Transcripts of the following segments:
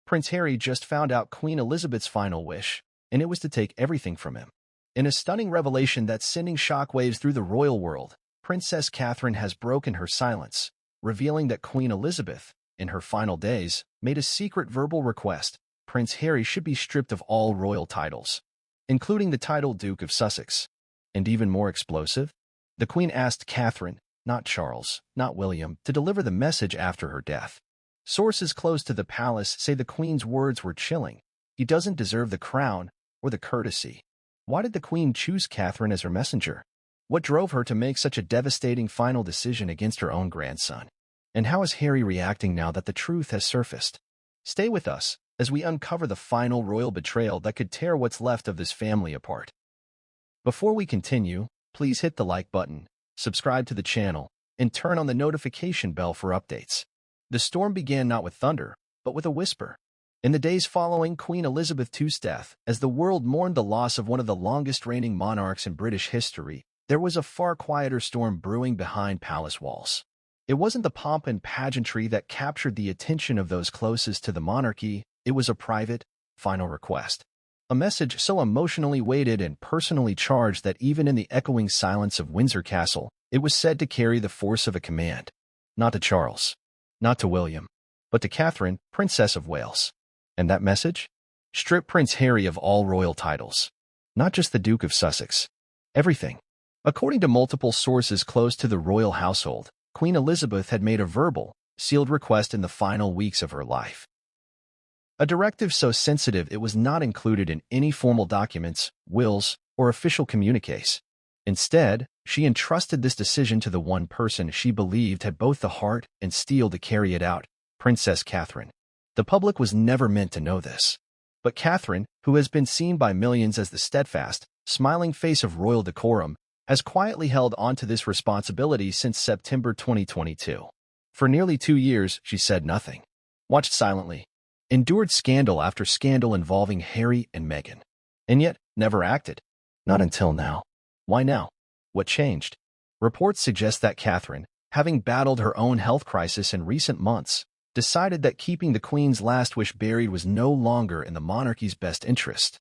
Prince Harry just found out Queen Elizabeth's final wish, and it was to take everything from him. In a stunning revelation that's sending shockwaves through the royal world, Princess Catherine has broken her silence, revealing that Queen Elizabeth, in her final days, made a secret verbal request: Prince Harry should be stripped of all royal titles, including the title Duke of Sussex. And even more explosive, the Queen asked Catherine, not Charles, not William, to deliver the message after her death. Sources close to the palace say the Queen's words were chilling. He doesn't deserve the crown or the courtesy. Why did the Queen choose Catherine as her messenger? What drove her to make such a devastating final decision against her own grandson? And how is Harry reacting now that the truth has surfaced? Stay with us as we uncover the final royal betrayal that could tear what's left of this family apart. Before we continue, please hit the like button, subscribe to the channel, and turn on the notification bell for updates. The storm began not with thunder, but with a whisper. In the days following Queen Elizabeth II's death, as the world mourned the loss of one of the longest-reigning monarchs in British history, there was a far quieter storm brewing behind palace walls. It wasn't the pomp and pageantry that captured the attention of those closest to the monarchy. It was a private, final request. A message so emotionally weighted and personally charged that even in the echoing silence of Windsor Castle, it was said to carry the force of a command. Not to Charles, not to William, but to Catherine, Princess of Wales. And that message? Strip Prince Harry of all royal titles. Not just the Duke of Sussex. Everything. According to multiple sources close to the royal household, Queen Elizabeth had made a verbal, sealed request in the final weeks of her life. A directive so sensitive it was not included in any formal documents, wills, or official communiques. Instead, she entrusted this decision to the one person she believed had both the heart and steel to carry it out: Princess Catherine. The public was never meant to know this. But Catherine, who has been seen by millions as the steadfast, smiling face of royal decorum, has quietly held on to this responsibility since September 2022. For nearly 2 years, she said nothing, watched silently, endured scandal after scandal involving Harry and Meghan, and yet never acted. Not until now. Why now? What changed? Reports suggest that Catherine, having battled her own health crisis in recent months, decided that keeping the Queen's last wish buried was no longer in the monarchy's best interest.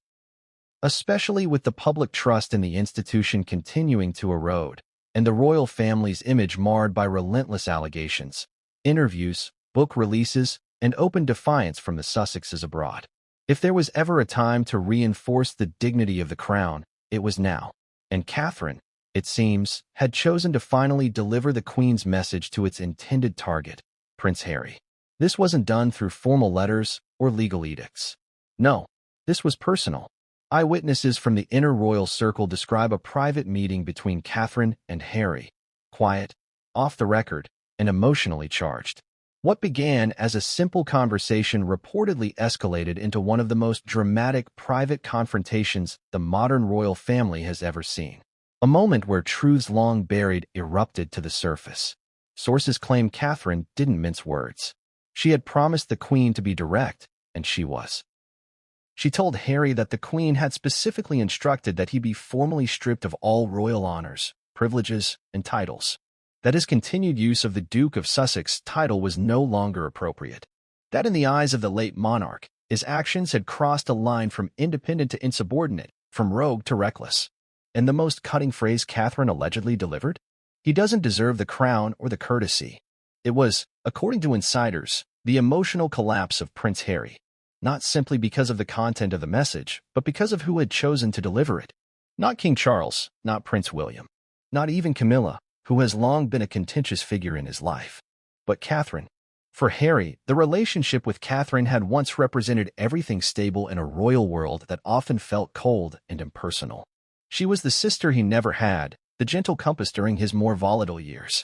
Especially with the public trust in the institution continuing to erode, and the royal family's image marred by relentless allegations, interviews, book releases, and open defiance from the Sussexes abroad. If there was ever a time to reinforce the dignity of the crown, it was now. And Catherine, it seems, had chosen to finally deliver the Queen's message to its intended target, Prince Harry. This wasn't done through formal letters or legal edicts. No, this was personal. Eyewitnesses from the inner royal circle describe a private meeting between Catherine and Harry, quiet, off the record, and emotionally charged. What began as a simple conversation reportedly escalated into one of the most dramatic private confrontations the modern royal family has ever seen. A moment where truths long buried erupted to the surface. Sources claim Catherine didn't mince words. She had promised the Queen to be direct, and she was. She told Harry that the Queen had specifically instructed that he be formally stripped of all royal honors, privileges, and titles. That his continued use of the Duke of Sussex title was no longer appropriate. That in the eyes of the late monarch, his actions had crossed a line from independent to insubordinate, from rogue to reckless. And the most cutting phrase Catherine allegedly delivered? He doesn't deserve the crown or the courtesy. It was, according to insiders, the emotional collapse of Prince Harry. Not simply because of the content of the message, but because of who had chosen to deliver it. Not King Charles, not Prince William, not even Camilla, who has long been a contentious figure in his life, but Catherine. For Harry, the relationship with Catherine had once represented everything stable in a royal world that often felt cold and impersonal. She was the sister he never had, the gentle compass during his more volatile years.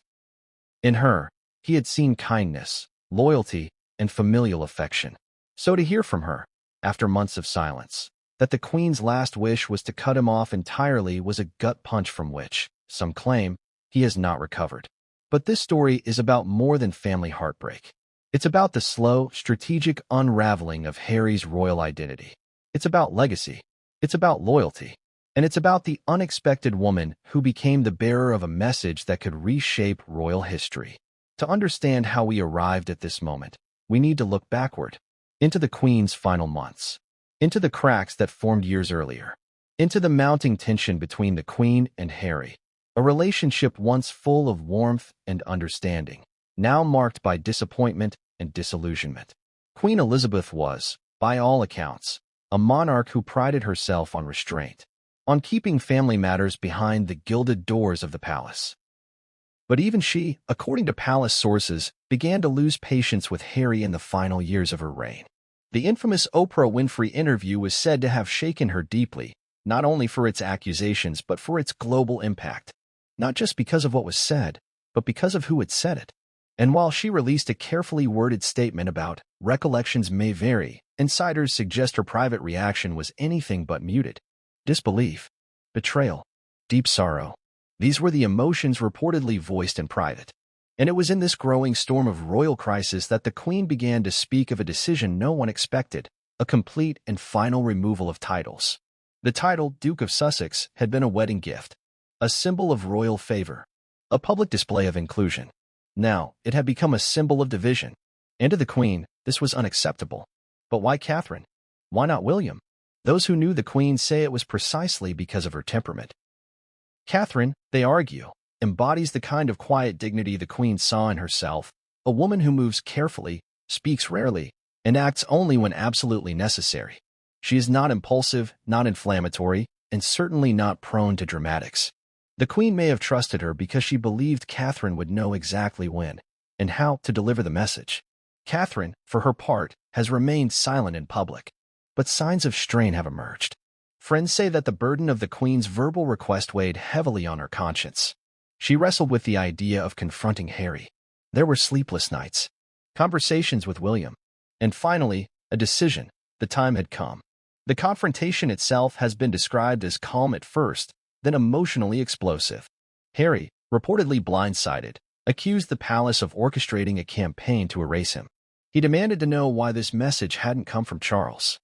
In her, he had seen kindness, loyalty, and familial affection. So to hear from her, after months of silence, that the Queen's last wish was to cut him off entirely was a gut punch from which, some claim, he has not recovered. But this story is about more than family heartbreak. It's about the slow, strategic unraveling of Harry's royal identity. It's about legacy. It's about loyalty. And it's about the unexpected woman who became the bearer of a message that could reshape royal history. To understand how we arrived at this moment, we need to look backward. into the Queen's final months, into the cracks that formed years earlier, into the mounting tension between the Queen and Harry, a relationship once full of warmth and understanding, now marked by disappointment and disillusionment. Queen Elizabeth was, by all accounts, a monarch who prided herself on restraint, on keeping family matters behind the gilded doors of the palace. But even she, according to palace sources, began to lose patience with Harry in the final years of her reign. The infamous Oprah Winfrey interview was said to have shaken her deeply, not only for its accusations but for its global impact, not just because of what was said, but because of who had said it. And while she released a carefully worded statement about recollections may vary, insiders suggest her private reaction was anything but muted. Disbelief, betrayal, deep sorrow. These were the emotions reportedly voiced in private. And it was in this growing storm of royal crisis that the Queen began to speak of a decision no one expected, a complete and final removal of titles. The title Duke of Sussex had been a wedding gift, a symbol of royal favor, a public display of inclusion. Now, it had become a symbol of division. And to the Queen, this was unacceptable. But why Catherine? Why not William? Those who knew the Queen say it was precisely because of her temperament. Catherine, they argue, embodies the kind of quiet dignity the Queen saw in herself, a woman who moves carefully, speaks rarely, and acts only when absolutely necessary. She is not impulsive, not inflammatory, and certainly not prone to dramatics. The Queen may have trusted her because she believed Catherine would know exactly when and how to deliver the message. Catherine, for her part, has remained silent in public, but signs of strain have emerged. Friends say that the burden of the Queen's verbal request weighed heavily on her conscience. She wrestled with the idea of confronting Harry. There were sleepless nights, conversations with William, and finally, a decision. The time had come. The confrontation itself has been described as calm at first, then emotionally explosive. Harry, reportedly blindsided, accused the palace of orchestrating a campaign to erase him. He demanded to know why this message hadn't come from Charles.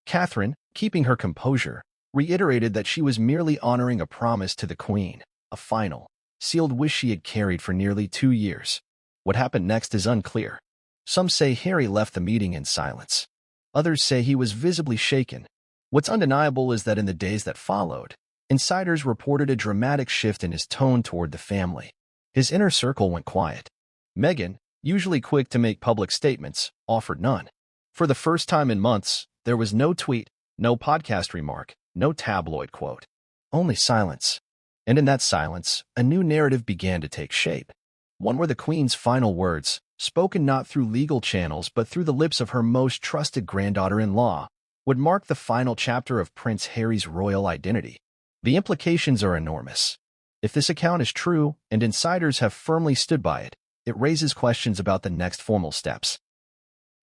Catherine, keeping her composure, reiterated that she was merely honoring a promise to the Queen, a final, sealed wish she had carried for nearly 2 years. What happened next is unclear. Some say Harry left the meeting in silence. Others say he was visibly shaken. What's undeniable is that in the days that followed, insiders reported a dramatic shift in his tone toward the family. His inner circle went quiet. Meghan, usually quick to make public statements, offered none. For the first time in months, there was no tweet, no podcast remark, no tabloid quote. Only silence. And in that silence, a new narrative began to take shape. One where the Queen's final words, spoken not through legal channels but through the lips of her most trusted granddaughter-in-law, would mark the final chapter of Prince Harry's royal identity. The implications are enormous. If this account is true, and insiders have firmly stood by it, it raises questions about the next formal steps.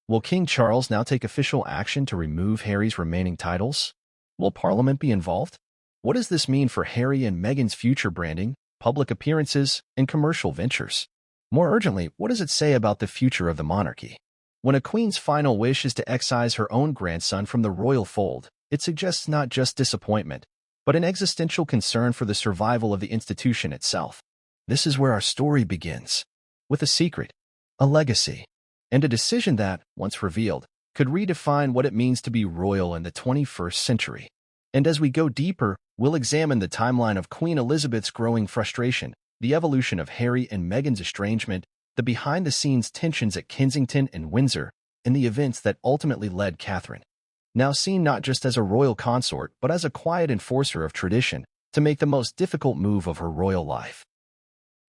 Will King Charles now take official action to remove Harry's remaining titles? Will Parliament be involved? What does this mean for Harry and Meghan's future branding, public appearances, and commercial ventures? More urgently, what does it say about the future of the monarchy? When a queen's final wish is to excise her own grandson from the royal fold, it suggests not just disappointment, but an existential concern for the survival of the institution itself. This is where our story begins, with a secret, a legacy, and a decision that, once revealed, could redefine what it means to be royal in the 21st century. And as we go deeper, we'll examine the timeline of Queen Elizabeth's growing frustration, the evolution of Harry and Meghan's estrangement, the behind-the-scenes tensions at Kensington and Windsor, and the events that ultimately led Catherine, now seen not just as a royal consort but as a quiet enforcer of tradition, to make the most difficult move of her royal life.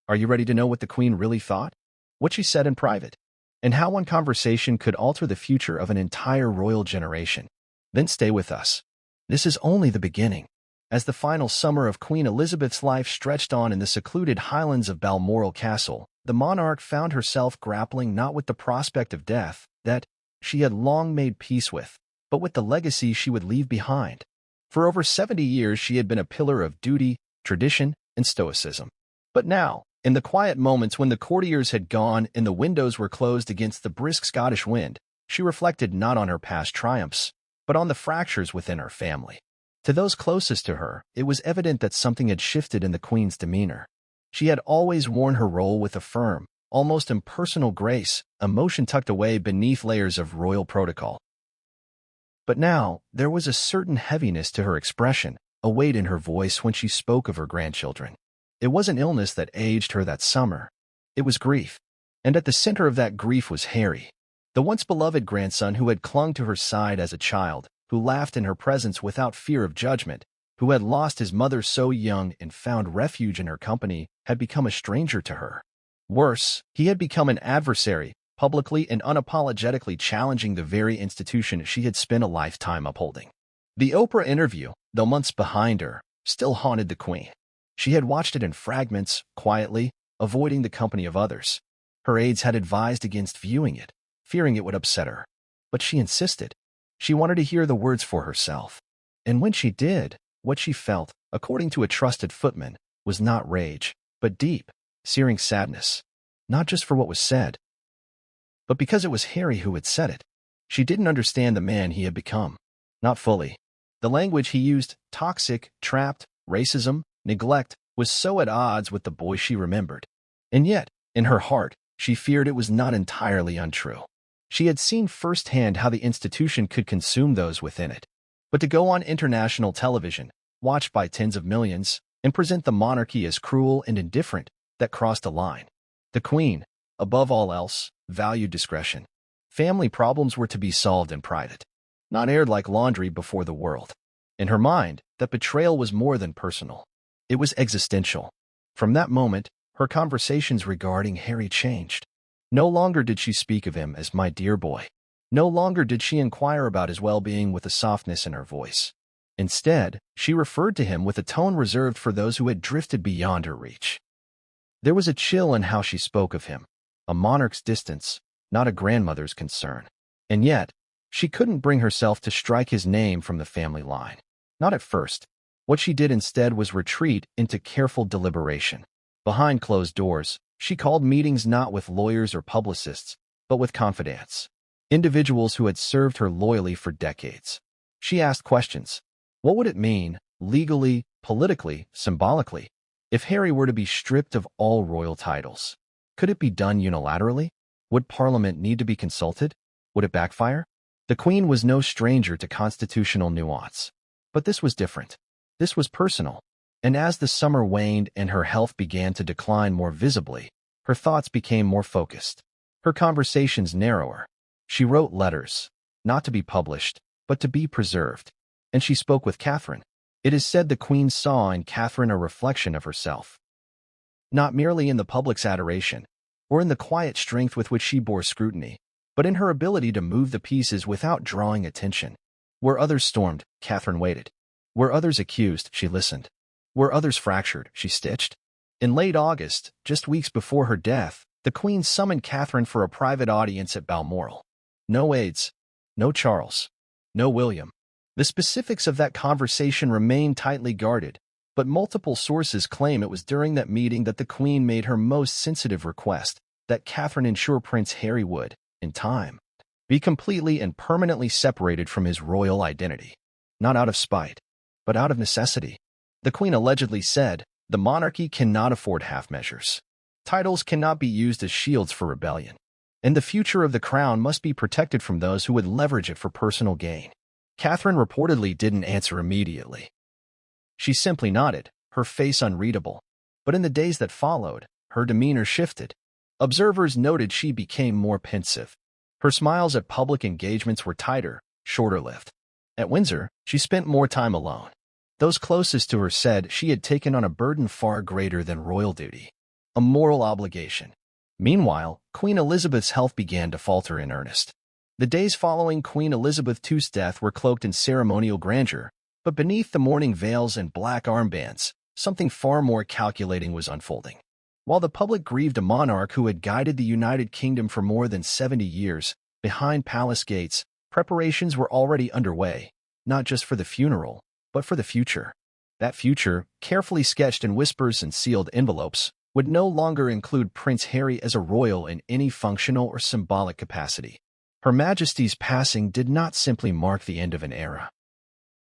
Are you ready to know what the Queen really thought? What she said in private? And how one conversation could alter the future of an entire royal generation? Then stay with us. This is only the beginning. As the final summer of Queen Elizabeth's life stretched on in the secluded highlands of Balmoral Castle, the monarch found herself grappling not with the prospect of death, that she had long made peace with, but with the legacy she would leave behind. For over 70 years she had been a pillar of duty, tradition, and stoicism. But now, in the quiet moments when the courtiers had gone and the windows were closed against the brisk Scottish wind, she reflected not on her past triumphs, but on the fractures within her family. To those closest to her, it was evident that something had shifted in the Queen's demeanor. She had always worn her role with a firm, almost impersonal grace, emotion tucked away beneath layers of royal protocol. But now, there was a certain heaviness to her expression, a weight in her voice when she spoke of her grandchildren. It wasn't illness that aged her that summer. It was grief. And at the center of that grief was Harry, the once beloved grandson who had clung to her side as a child, who laughed in her presence without fear of judgment, who had lost his mother so young and found refuge in her company, had become a stranger to her. Worse, he had become an adversary, publicly and unapologetically challenging the very institution she had spent a lifetime upholding. The Oprah interview, though months behind her, still haunted the Queen. She had watched it in fragments, quietly, avoiding the company of others. Her aides had advised against viewing it, fearing it would upset her. But she insisted. She wanted to hear the words for herself. And when she did, what she felt, according to a trusted footman, was not rage, but deep, searing sadness. Not just for what was said, but because it was Harry who had said it. She didn't understand the man he had become. Not fully. The language he used, toxic, trapped, racism, neglect, was so at odds with the boy she remembered. And yet, in her heart, she feared it was not entirely untrue. She had seen firsthand how the institution could consume those within it. But to go on international television, watched by tens of millions, and present the monarchy as cruel and indifferent, that crossed a line. The Queen, above all else, valued discretion. Family problems were to be solved in private, not aired like laundry before the world. In her mind, that betrayal was more than personal. It was existential. From that moment, her conversations regarding Harry changed. No longer did she speak of him as my dear boy. No longer did she inquire about his well-being with a softness in her voice. Instead, she referred to him with a tone reserved for those who had drifted beyond her reach. There was a chill in how she spoke of him, a monarch's distance, not a grandmother's concern. And yet, she couldn't bring herself to strike his name from the family line. Not at first. What she did instead was retreat into careful deliberation. Behind closed doors, she called meetings not with lawyers or publicists, but with confidants. Individuals who had served her loyally for decades. She asked questions. What would it mean, legally, politically, symbolically, if Harry were to be stripped of all royal titles? Could it be done unilaterally? Would Parliament need to be consulted? Would it backfire? The Queen was no stranger to constitutional nuance. But this was different. This was personal. And as the summer waned and her health began to decline more visibly, her thoughts became more focused. Her conversations narrower. She wrote letters, not to be published, but to be preserved. And she spoke with Catherine. It is said the Queen saw in Catherine a reflection of herself. Not merely in the public's adoration, or in the quiet strength with which she bore scrutiny, but in her ability to move the pieces without drawing attention. Where others stormed, Catherine waited. Where others accused, she listened. Where others fractured, she stitched. In late August, just weeks before her death, the Queen summoned Catherine for a private audience at Balmoral. No aides, no Charles, no William. The specifics of that conversation remain tightly guarded, but multiple sources claim it was during that meeting that the Queen made her most sensitive request, that Catherine ensure Prince Harry would, in time, be completely and permanently separated from his royal identity. Not out of spite, but out of necessity. The Queen allegedly said, the monarchy cannot afford half measures. Titles cannot be used as shields for rebellion. And the future of the crown must be protected from those who would leverage it for personal gain. Catherine reportedly didn't answer immediately. She simply nodded, her face unreadable. But in the days that followed, her demeanor shifted. Observers noted she became more pensive. Her smiles at public engagements were tighter, shorter-lived. At Windsor, she spent more time alone. Those closest to her said she had taken on a burden far greater than royal duty, a moral obligation. Meanwhile, Queen Elizabeth's health began to falter in earnest. The days following Queen Elizabeth II's death were cloaked in ceremonial grandeur, but beneath the mourning veils and black armbands, something far more calculating was unfolding. While the public grieved a monarch who had guided the United Kingdom for more than 70 years, behind palace gates, preparations were already underway, not just for the funeral, but for the future. That future, carefully sketched in whispers and sealed envelopes, would no longer include Prince Harry as a royal in any functional or symbolic capacity. Her Majesty's passing did not simply mark the end of an era.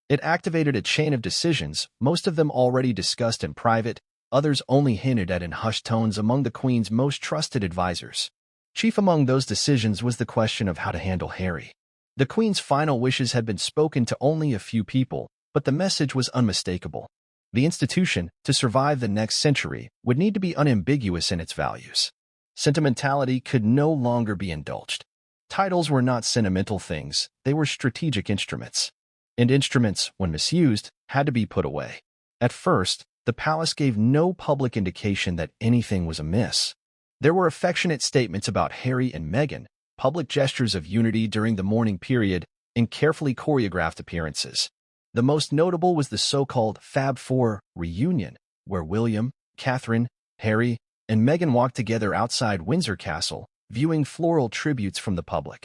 It activated a chain of decisions, most of them already discussed in private, Others only hinted at in hushed tones among the Queen's most trusted advisors. Chief among those decisions was the question of how to handle Harry. The Queen's final wishes had been spoken to only a few people, but the message was unmistakable. The institution, to survive the next century, would need to be unambiguous in its values. Sentimentality could no longer be indulged. Titles were not sentimental things, they were strategic instruments. And instruments, when misused, had to be put away. At first, the palace gave no public indication that anything was amiss. There were affectionate statements about Harry and Meghan, public gestures of unity during the mourning period, and carefully choreographed appearances. The most notable was the so-called Fab Four reunion, where William, Catherine, Harry, and Meghan walked together outside Windsor Castle, viewing floral tributes from the public.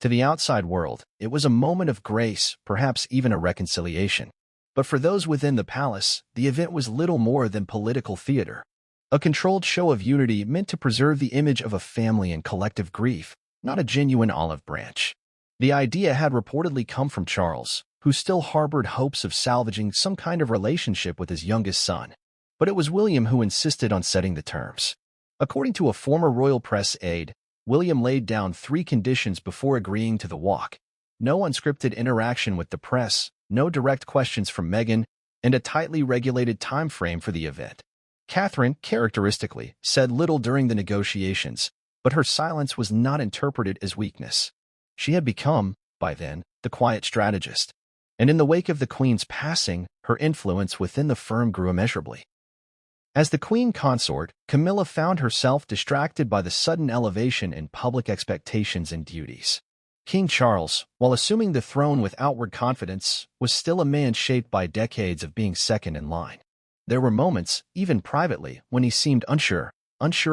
To the outside world, it was a moment of grace, perhaps even a reconciliation. But for those within the palace, the event was little more than political theater. A controlled show of unity meant to preserve the image of a family in collective grief, not a genuine olive branch. The idea had reportedly come from Charles, who still harbored hopes of salvaging some kind of relationship with his youngest son. But it was William who insisted on setting the terms. According to a former royal press aide, William laid down 3 conditions before agreeing to the walk: no unscripted interaction with the press, no direct questions from Meghan, and a tightly regulated time frame for the event. Catherine, characteristically, said little during the negotiations, but her silence was not interpreted as weakness. She had become, by then, the quiet strategist. And in the wake of the Queen's passing, her influence within the firm grew immeasurably. As the Queen consort, Camilla found herself distracted by the sudden elevation in public expectations and duties. King Charles, while assuming the throne with outward confidence, was still a man shaped by decades of being second in line. There were moments, even privately, when he seemed unsure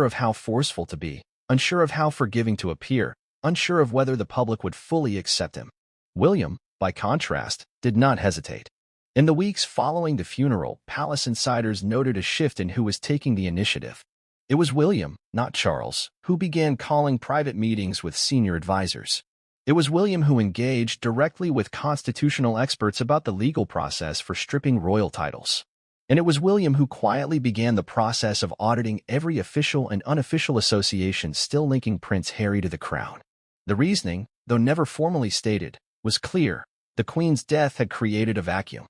of how forceful to be, unsure of how forgiving to appear, unsure of whether the public would fully accept him. William, by contrast, did not hesitate. In the weeks following the funeral, palace insiders noted a shift in who was taking the initiative. It was William, not Charles, who began calling private meetings with senior advisors. It was William who engaged directly with constitutional experts about the legal process for stripping royal titles. And it was William who quietly began the process of auditing every official and unofficial association still linking Prince Harry to the crown. The reasoning, though never formally stated, was clear: the Queen's death had created a vacuum.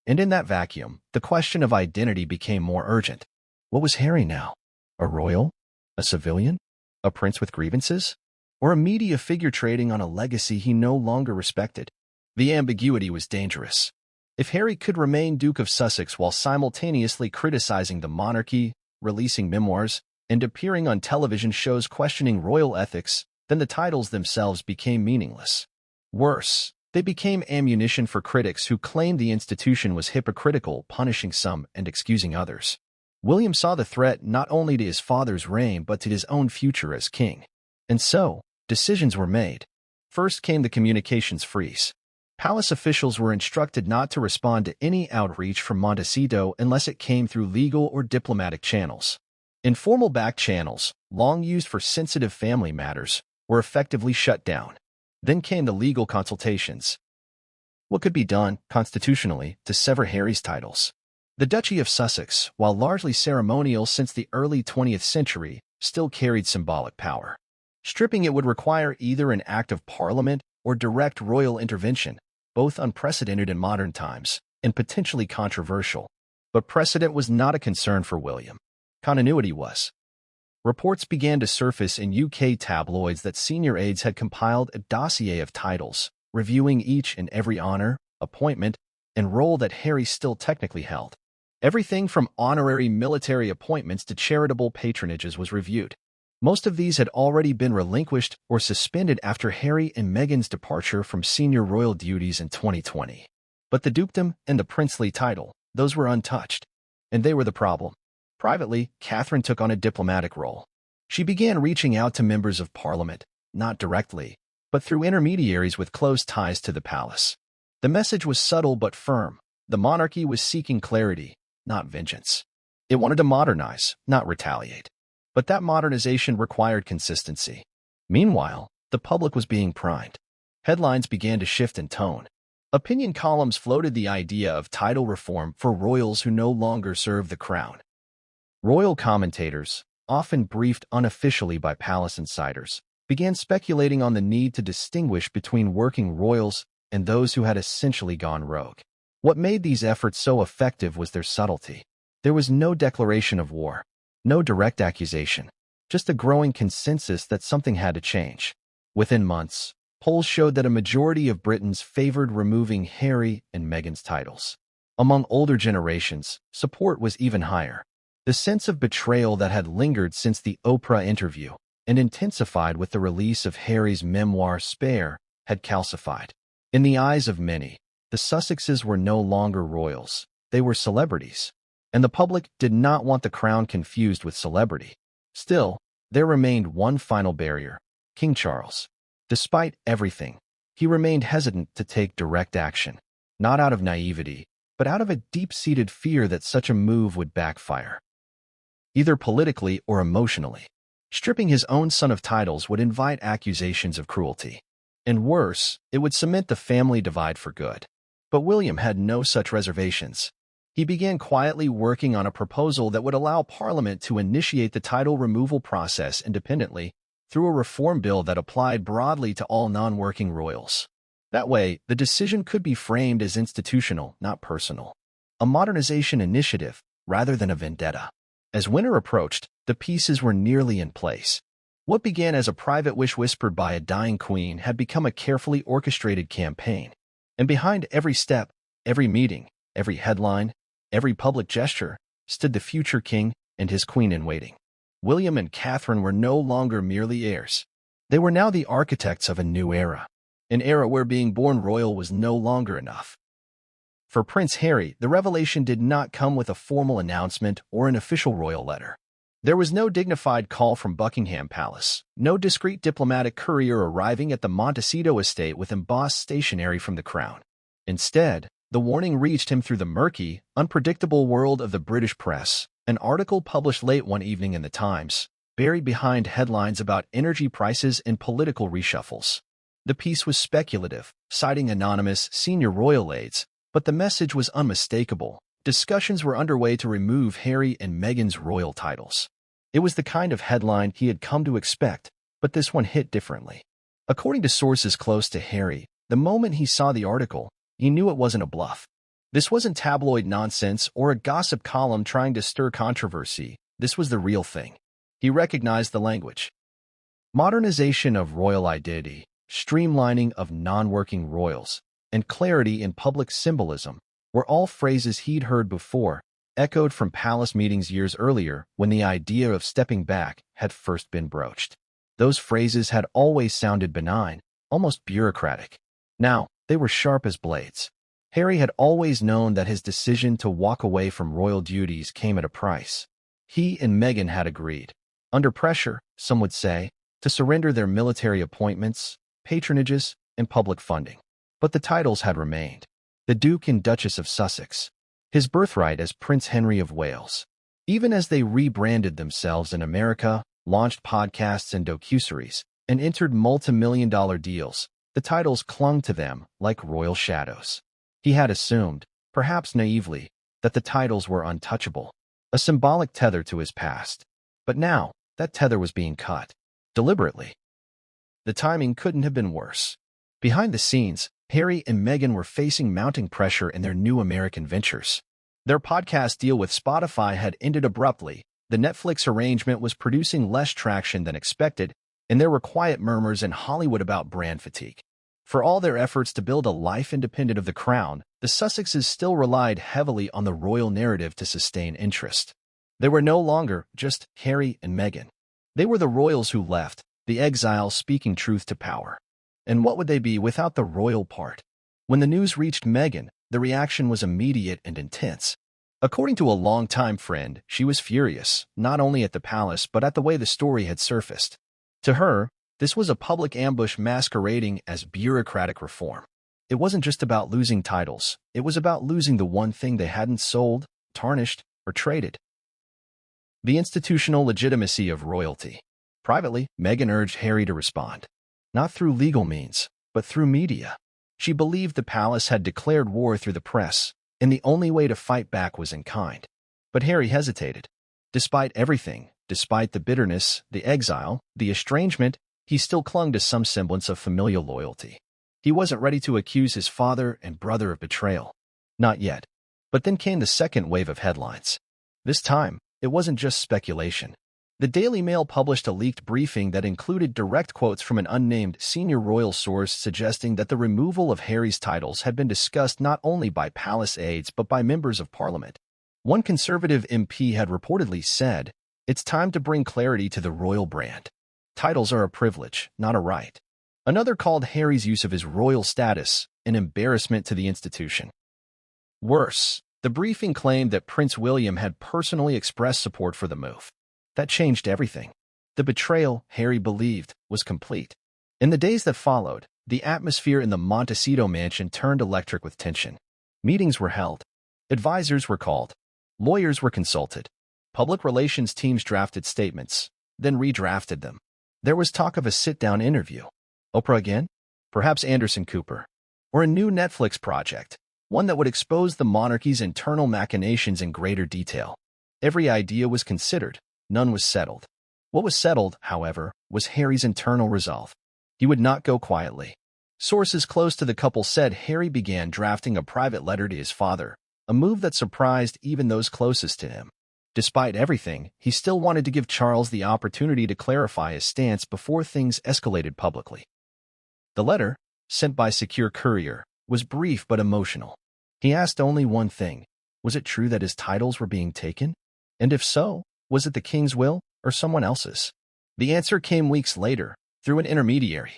And in that vacuum, the question of identity became more urgent. What was Harry now? A royal? A civilian? A prince with grievances? Or a media figure trading on a legacy he no longer respected? The ambiguity was dangerous. If Harry could remain Duke of Sussex while simultaneously criticizing the monarchy, releasing memoirs, and appearing on television shows questioning royal ethics, then the titles themselves became meaningless. Worse, they became ammunition for critics who claimed the institution was hypocritical, punishing some and excusing others. William saw the threat not only to his father's reign but to his own future as king. And so, decisions were made. First came the communications freeze. Palace officials were instructed not to respond to any outreach from Montecito unless it came through legal or diplomatic channels. Informal back channels, long used for sensitive family matters, were effectively shut down. Then came the legal consultations. What could be done, constitutionally, to sever Harry's titles? The Duchy of Sussex, while largely ceremonial since the early 20th century, still carried symbolic power. Stripping it would require either an act of Parliament or direct royal intervention, both unprecedented in modern times and potentially controversial. But precedent was not a concern for William. Continuity was. Reports began to surface in UK tabloids that senior aides had compiled a dossier of titles, reviewing each and every honor, appointment, and role that Harry still technically held. Everything from honorary military appointments to charitable patronages was reviewed. Most of these had already been relinquished or suspended after Harry and Meghan's departure from senior royal duties in 2020. But the dukedom and the princely title, those were untouched. And they were the problem. Privately, Catherine took on a diplomatic role. She began reaching out to members of Parliament, not directly, but through intermediaries with close ties to the palace. The message was subtle but firm. The monarchy was seeking clarity, not vengeance. It wanted to modernize, not retaliate. But that modernization required consistency. Meanwhile, the public was being primed. Headlines began to shift in tone. Opinion columns floated the idea of title reform for royals who no longer serve the crown. Royal commentators, often briefed unofficially by palace insiders, began speculating on the need to distinguish between working royals and those who had essentially gone rogue. What made these efforts so effective was their subtlety. There was no declaration of war, no direct accusation, just a growing consensus that something had to change. Within months, polls showed that a majority of Britons favored removing Harry and Meghan's titles. Among older generations, support was even higher. The sense of betrayal that had lingered since the Oprah interview and intensified with the release of Harry's memoir Spare had calcified. In the eyes of many, the Sussexes were no longer royals, they were celebrities, and the public did not want the crown confused with celebrity. Still, there remained one final barrier: King Charles. Despite everything, he remained hesitant to take direct action, not out of naivety, but out of a deep-seated fear that such a move would backfire, either politically or emotionally. Stripping his own son of titles would invite accusations of cruelty. And worse, it would cement the family divide for good. But William had no such reservations. He began quietly working on a proposal that would allow Parliament to initiate the title removal process independently through a reform bill that applied broadly to all non-working royals. That way, the decision could be framed as institutional, not personal. A modernization initiative, rather than a vendetta. As winter approached, the pieces were nearly in place. What began as a private wish whispered by a dying queen had become a carefully orchestrated campaign. And behind every step, every meeting, every headline, every public gesture, stood the future king and his queen-in-waiting. William and Catherine were no longer merely heirs. They were now the architects of a new era, an era where being born royal was no longer enough. For Prince Harry, the revelation did not come with a formal announcement or an official royal letter. There was no dignified call from Buckingham Palace, no discreet diplomatic courier arriving at the Montecito estate with embossed stationery from the crown. Instead, the warning reached him through the murky, unpredictable world of the British press. An article published late one evening in the Times, buried behind headlines about energy prices and political reshuffles. The piece was speculative, citing anonymous senior royal aides, but the message was unmistakable. Discussions were underway to remove Harry and Meghan's royal titles. It was the kind of headline he had come to expect, but this one hit differently. According to sources close to Harry, the moment he saw the article, he knew it wasn't a bluff. This wasn't tabloid nonsense or a gossip column trying to stir controversy. This was the real thing. He recognized the language. Modernization of royal identity, streamlining of non-working royals, and clarity in public symbolism were all phrases he'd heard before, echoed from palace meetings years earlier when the idea of stepping back had first been broached. Those phrases had always sounded benign, almost bureaucratic. Now, they were sharp as blades. Harry had always known that his decision to walk away from royal duties came at a price. He and Meghan had agreed, under pressure, some would say, to surrender their military appointments, patronages, and public funding. But the titles had remained. The Duke and Duchess of Sussex, his birthright as Prince Henry of Wales. Even as they rebranded themselves in America, launched podcasts and docuseries, and entered multi-million-dollar deals, the titles clung to them like royal shadows. He had assumed, perhaps naively, that the titles were untouchable, a symbolic tether to his past. But now, that tether was being cut. Deliberately. The timing couldn't have been worse. Behind the scenes, Harry and Meghan were facing mounting pressure in their new American ventures. Their podcast deal with Spotify had ended abruptly, the Netflix arrangement was producing less traction than expected, and there were quiet murmurs in Hollywood about brand fatigue. For all their efforts to build a life independent of the crown, the Sussexes still relied heavily on the royal narrative to sustain interest. They were no longer just Harry and Meghan. They were the royals who left, the exiles speaking truth to power. And what would they be without the royal part? When the news reached Meghan, the reaction was immediate and intense. According to a longtime friend, she was furious, not only at the palace but at the way the story had surfaced. To her, this was a public ambush masquerading as bureaucratic reform. It wasn't just about losing titles, it was about losing the one thing they hadn't sold, tarnished, or traded. The institutional legitimacy of royalty. Privately, Meghan urged Harry to respond. Not through legal means, but through media. She believed the palace had declared war through the press, and the only way to fight back was in kind. But Harry hesitated. Despite everything, despite the bitterness, the exile, the estrangement, he still clung to some semblance of familial loyalty. He wasn't ready to accuse his father and brother of betrayal. Not yet. But then came the second wave of headlines. This time, it wasn't just speculation. The Daily Mail published a leaked briefing that included direct quotes from an unnamed senior royal source suggesting that the removal of Harry's titles had been discussed not only by palace aides but by members of parliament. One conservative MP had reportedly said, "It's time to bring clarity to the royal brand. Titles are a privilege, not a right." Another called Harry's use of his royal status an embarrassment to the institution. Worse, the briefing claimed that Prince William had personally expressed support for the move. That changed everything. The betrayal, Harry believed, was complete. In the days that followed, the atmosphere in the Montecito mansion turned electric with tension. Meetings were held. Advisors were called. Lawyers were consulted. Public relations teams drafted statements, then redrafted them. There was talk of a sit-down interview. Oprah again? Perhaps Anderson Cooper. Or a new Netflix project, one that would expose the monarchy's internal machinations in greater detail. Every idea was considered. None was settled. What was settled, however, was Harry's internal resolve. He would not go quietly. Sources close to the couple said Harry began drafting a private letter to his father, a move that surprised even those closest to him. Despite everything, he still wanted to give Charles the opportunity to clarify his stance before things escalated publicly. The letter, sent by secure courier, was brief but emotional. He asked only one thing: was it true that his titles were being taken? And if so, was it the king's will or someone else's? The answer came weeks later, through an intermediary.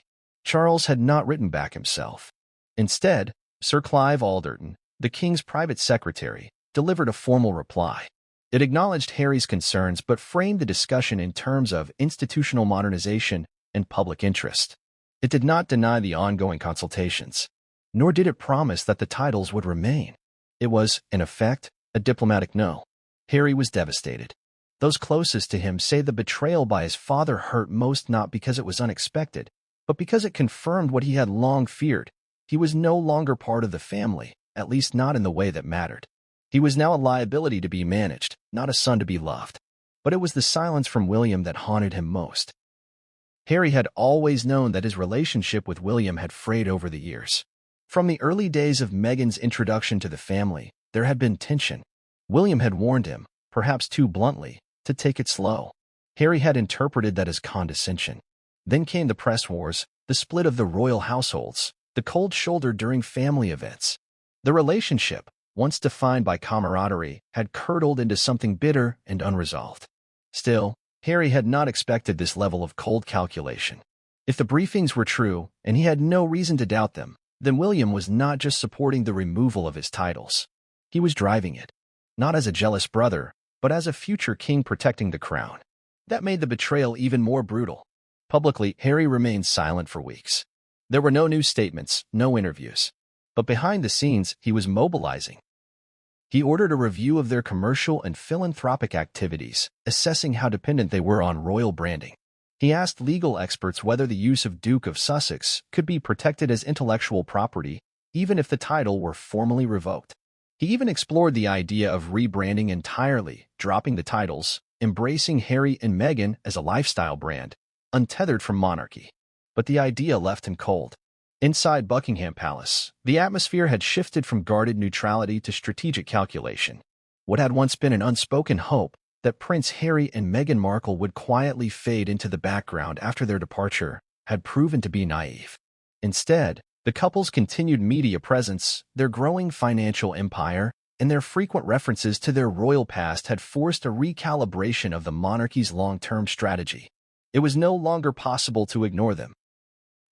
Charles had not written back himself. Instead, Sir Clive Alderton, the king's private secretary, delivered a formal reply. It acknowledged Harry's concerns but framed the discussion in terms of institutional modernization and public interest. It did not deny the ongoing consultations, nor did it promise that the titles would remain. It was, in effect, a diplomatic no. Harry was devastated. Those closest to him say the betrayal by his father hurt most not because it was unexpected, but because it confirmed what he had long feared. He was no longer part of the family, at least not in the way that mattered. He was now a liability to be managed, not a son to be loved. But it was the silence from William that haunted him most. Harry had always known that his relationship with William had frayed over the years. From the early days of Meghan's introduction to the family, there had been tension. William had warned him, perhaps too bluntly, to take it slow. Harry had interpreted that as condescension. Then came the press wars, the split of the royal households, the cold shoulder during family events. The relationship, once defined by camaraderie, had curdled into something bitter and unresolved. Still, Harry had not expected this level of cold calculation. If the briefings were true, and he had no reason to doubt them, then William was not just supporting the removal of his titles. He was driving it, not as a jealous brother, but as a future king protecting the crown. That made the betrayal even more brutal. Publicly, Harry remained silent for weeks. There were no new statements, no interviews. But behind the scenes, he was mobilizing. He ordered a review of their commercial and philanthropic activities, assessing how dependent they were on royal branding. He asked legal experts whether the use of Duke of Sussex could be protected as intellectual property, even if the title were formally revoked. He even explored the idea of rebranding entirely, dropping the titles, embracing Harry and Meghan as a lifestyle brand, untethered from monarchy. But the idea left him cold. Inside Buckingham Palace, the atmosphere had shifted from guarded neutrality to strategic calculation. What had once been an unspoken hope that Prince Harry and Meghan Markle would quietly fade into the background after their departure had proven to be naive. Instead, the couple's continued media presence, their growing financial empire, and their frequent references to their royal past had forced a recalibration of the monarchy's long-term strategy. It was no longer possible to ignore them.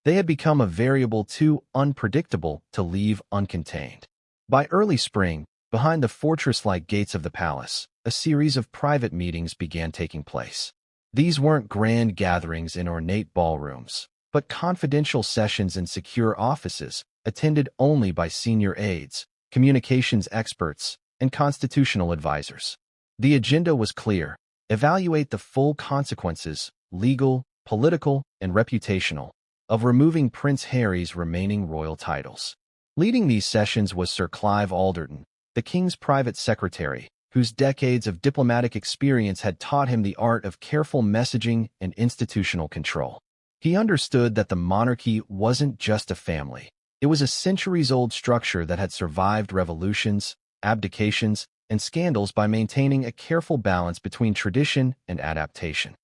They had become a variable too unpredictable to leave uncontained. By early spring, behind the fortress-like gates of the palace, a series of private meetings began taking place. These weren't grand gatherings in ornate ballrooms, but confidential sessions in secure offices, attended only by senior aides, communications experts, and constitutional advisors. The agenda was clear: evaluate the full consequences, legal, political, and reputational, of removing Prince Harry's remaining royal titles. Leading these sessions was Sir Clive Alderton, the king's private secretary, whose decades of diplomatic experience had taught him the art of careful messaging and institutional control. He understood that the monarchy wasn't just a family. It was a centuries-old structure that had survived revolutions, abdications, and scandals by maintaining a careful balance between tradition and adaptation.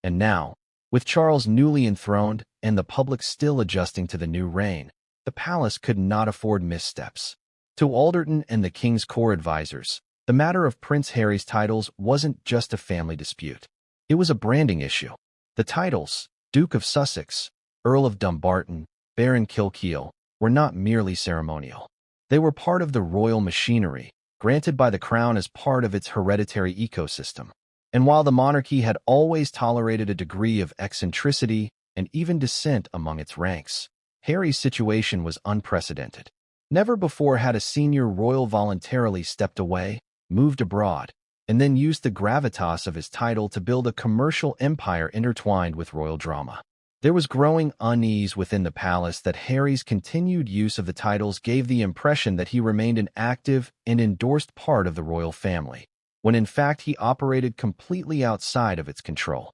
And now, with Charles newly enthroned and the public still adjusting to the new reign, the palace could not afford missteps. To Alderton and the king's core advisors, the matter of Prince Harry's titles wasn't just a family dispute. It was a branding issue. The titles, Duke of Sussex, Earl of Dumbarton, Baron Kilkeel, were not merely ceremonial. They were part of the royal machinery, granted by the crown as part of its hereditary ecosystem. And while the monarchy had always tolerated a degree of eccentricity and even dissent among its ranks, Harry's situation was unprecedented. Never before had a senior royal voluntarily stepped away, moved abroad, and then used the gravitas of his title to build a commercial empire intertwined with royal drama. There was growing unease within the palace that Harry's continued use of the titles gave the impression that he remained an active and endorsed part of the royal family, when in fact he operated completely outside of its control.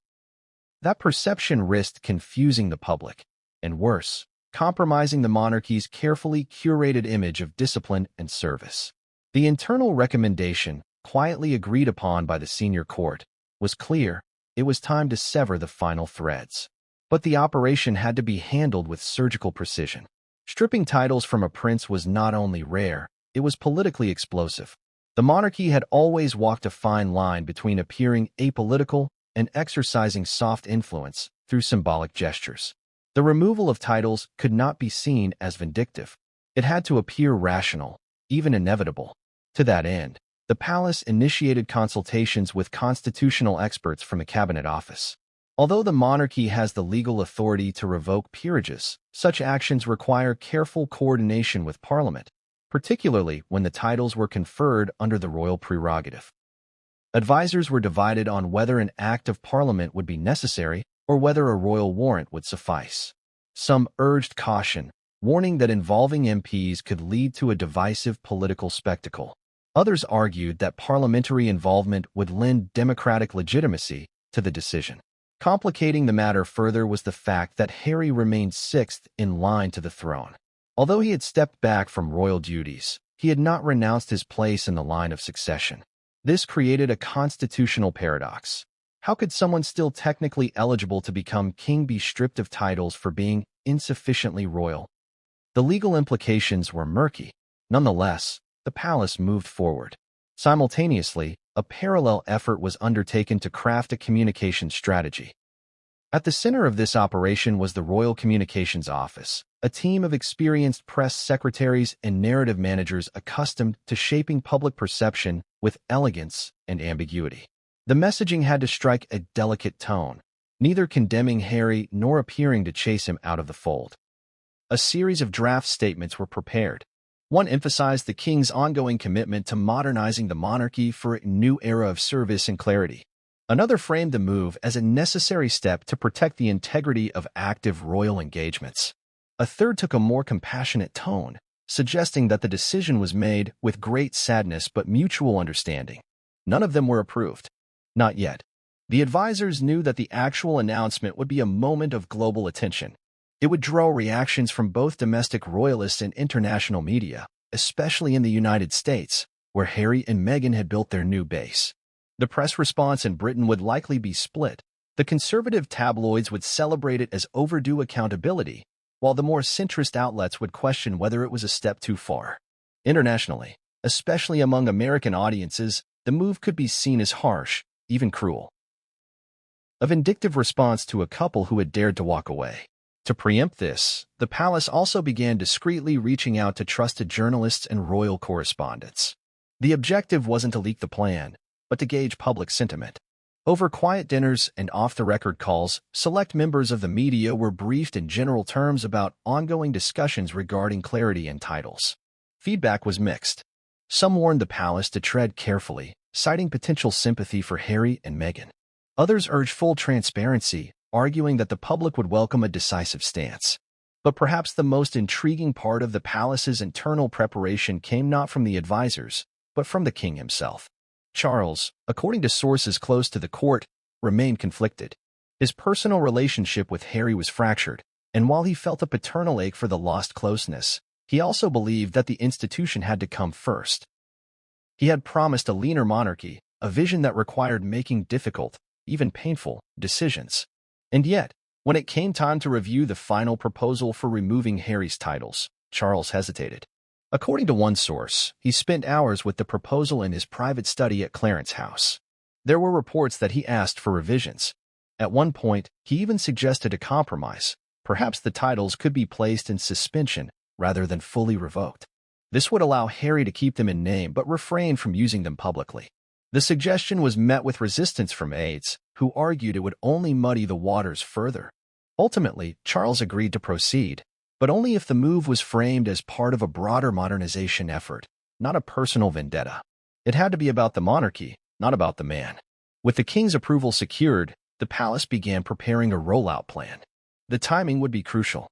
That perception risked confusing the public, and worse, compromising the monarchy's carefully curated image of discipline and service. The internal recommendation, quietly agreed upon by the senior court, was clear. It was time to sever the final threads. But the operation had to be handled with surgical precision. Stripping titles from a prince was not only rare, it was politically explosive. The monarchy had always walked a fine line between appearing apolitical and exercising soft influence through symbolic gestures. The removal of titles could not be seen as vindictive. It had to appear rational, even inevitable. To that end, the palace initiated consultations with constitutional experts from the Cabinet Office. Although the monarchy has the legal authority to revoke peerages, such actions require careful coordination with Parliament, particularly when the titles were conferred under the royal prerogative. Advisors were divided on whether an act of Parliament would be necessary or whether a royal warrant would suffice. Some urged caution, warning that involving MPs could lead to a divisive political spectacle. Others argued that parliamentary involvement would lend democratic legitimacy to the decision. Complicating the matter further was the fact that Harry remained sixth in line to the throne. Although he had stepped back from royal duties, he had not renounced his place in the line of succession. This created a constitutional paradox. How could someone still technically eligible to become king be stripped of titles for being insufficiently royal? The legal implications were murky. Nonetheless, the palace moved forward. Simultaneously, a parallel effort was undertaken to craft a communication strategy. At the center of this operation was the Royal Communications Office, a team of experienced press secretaries and narrative managers accustomed to shaping public perception with elegance and ambiguity. The messaging had to strike a delicate tone, neither condemning Harry nor appearing to chase him out of the fold. A series of draft statements were prepared. One emphasized the king's ongoing commitment to modernizing the monarchy for a new era of service and clarity. Another framed the move as a necessary step to protect the integrity of active royal engagements. A third took a more compassionate tone, suggesting that the decision was made with great sadness but mutual understanding. None of them were approved. Not yet. The advisors knew that the actual announcement would be a moment of global attention. It would draw reactions from both domestic royalists and international media, especially in the United States, where Harry and Meghan had built their new base. The press response in Britain would likely be split. The conservative tabloids would celebrate it as overdue accountability, while the more centrist outlets would question whether it was a step too far. Internationally, especially among American audiences, the move could be seen as harsh, even cruel. A vindictive response to a couple who had dared to walk away. To preempt this, the palace also began discreetly reaching out to trusted journalists and royal correspondents. The objective wasn't to leak the plan, but to gauge public sentiment. Over quiet dinners and off-the-record calls, select members of the media were briefed in general terms about ongoing discussions regarding clarity and titles. Feedback was mixed. Some warned the palace to tread carefully, citing potential sympathy for Harry and Meghan. Others urged full transparency, arguing that the public would welcome a decisive stance. But perhaps the most intriguing part of the palace's internal preparation came not from the advisors, but from the king himself. Charles, according to sources close to the court, remained conflicted. His personal relationship with Harry was fractured, and while he felt a paternal ache for the lost closeness, he also believed that the institution had to come first. He had promised a leaner monarchy, a vision that required making difficult, even painful, decisions. And yet, when it came time to review the final proposal for removing Harry's titles, Charles hesitated. According to one source, he spent hours with the proposal in his private study at Clarence House. There were reports that he asked for revisions. At one point, he even suggested a compromise. Perhaps the titles could be placed in suspension rather than fully revoked. This would allow Harry to keep them in name but refrain from using them publicly. The suggestion was met with resistance from aides, who argued it would only muddy the waters further. Ultimately, Charles agreed to proceed, but only if the move was framed as part of a broader modernization effort, not a personal vendetta. It had to be about the monarchy, not about the man. With the king's approval secured, the palace began preparing a rollout plan. The timing would be crucial.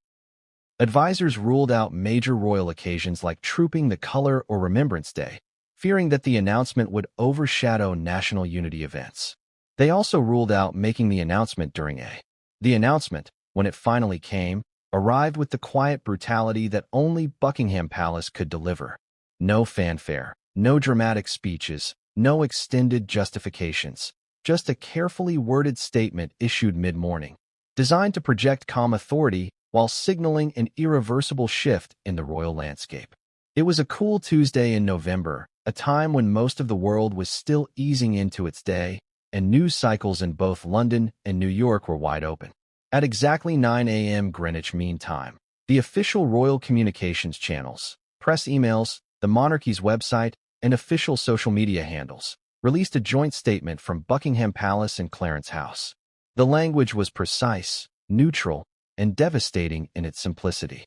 Advisors ruled out major royal occasions like Trooping the Color or Remembrance Day, fearing that the announcement would overshadow national unity events. They also ruled out making the announcement during a. The announcement, when it finally came, arrived with the quiet brutality that only Buckingham Palace could deliver. No fanfare, no dramatic speeches, no extended justifications, just a carefully worded statement issued mid-morning, designed to project calm authority while signaling an irreversible shift in the royal landscape. It was a cool Tuesday in November, a time when most of the world was still easing into its day, and news cycles in both London and New York were wide open. At exactly 9 a.m. Greenwich Mean Time, the official royal communications channels, press emails, the monarchy's website, and official social media handles released a joint statement from Buckingham Palace and Clarence House. The language was precise, neutral, and devastating in its simplicity.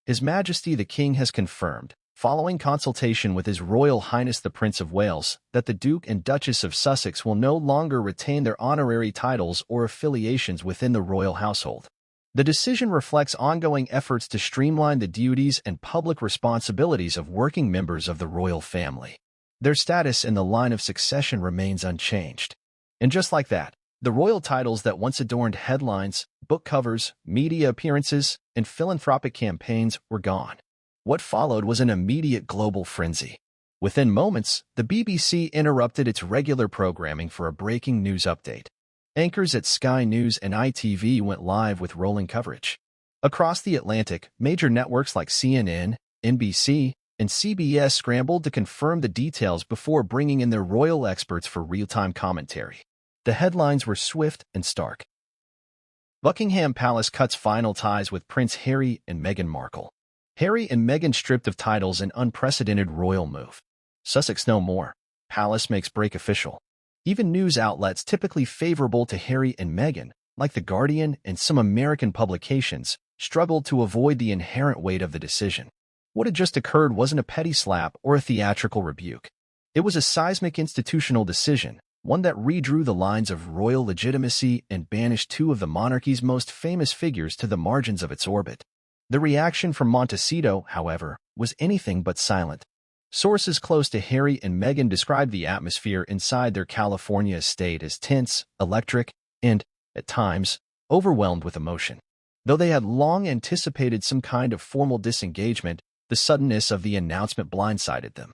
His Majesty the King has confirmed, following consultation with His Royal Highness the Prince of Wales, that the Duke and Duchess of Sussex will no longer retain their honorary titles or affiliations within the royal household. The decision reflects ongoing efforts to streamline the duties and public responsibilities of working members of the royal family. Their status in the line of succession remains unchanged. And just like that, the royal titles that once adorned headlines, book covers, media appearances, and philanthropic campaigns were gone. What followed was an immediate global frenzy. Within moments, the BBC interrupted its regular programming for a breaking news update. Anchors at Sky News and ITV went live with rolling coverage. Across the Atlantic, major networks like CNN, NBC, and CBS scrambled to confirm the details before bringing in their royal experts for real-time commentary. The headlines were swift and stark. Buckingham Palace cuts final ties with Prince Harry and Meghan Markle. Harry and Meghan stripped of titles, an unprecedented royal move. Sussex no more. Palace makes break official. Even news outlets typically favorable to Harry and Meghan, like The Guardian and some American publications, struggled to avoid the inherent weight of the decision. What had just occurred wasn't a petty slap or a theatrical rebuke. It was a seismic institutional decision, one that redrew the lines of royal legitimacy and banished two of the monarchy's most famous figures to the margins of its orbit. The reaction from Montecito, however, was anything but silent. Sources close to Harry and Meghan described the atmosphere inside their California estate as tense, electric, and, at times, overwhelmed with emotion. Though they had long anticipated some kind of formal disengagement, the suddenness of the announcement blindsided them.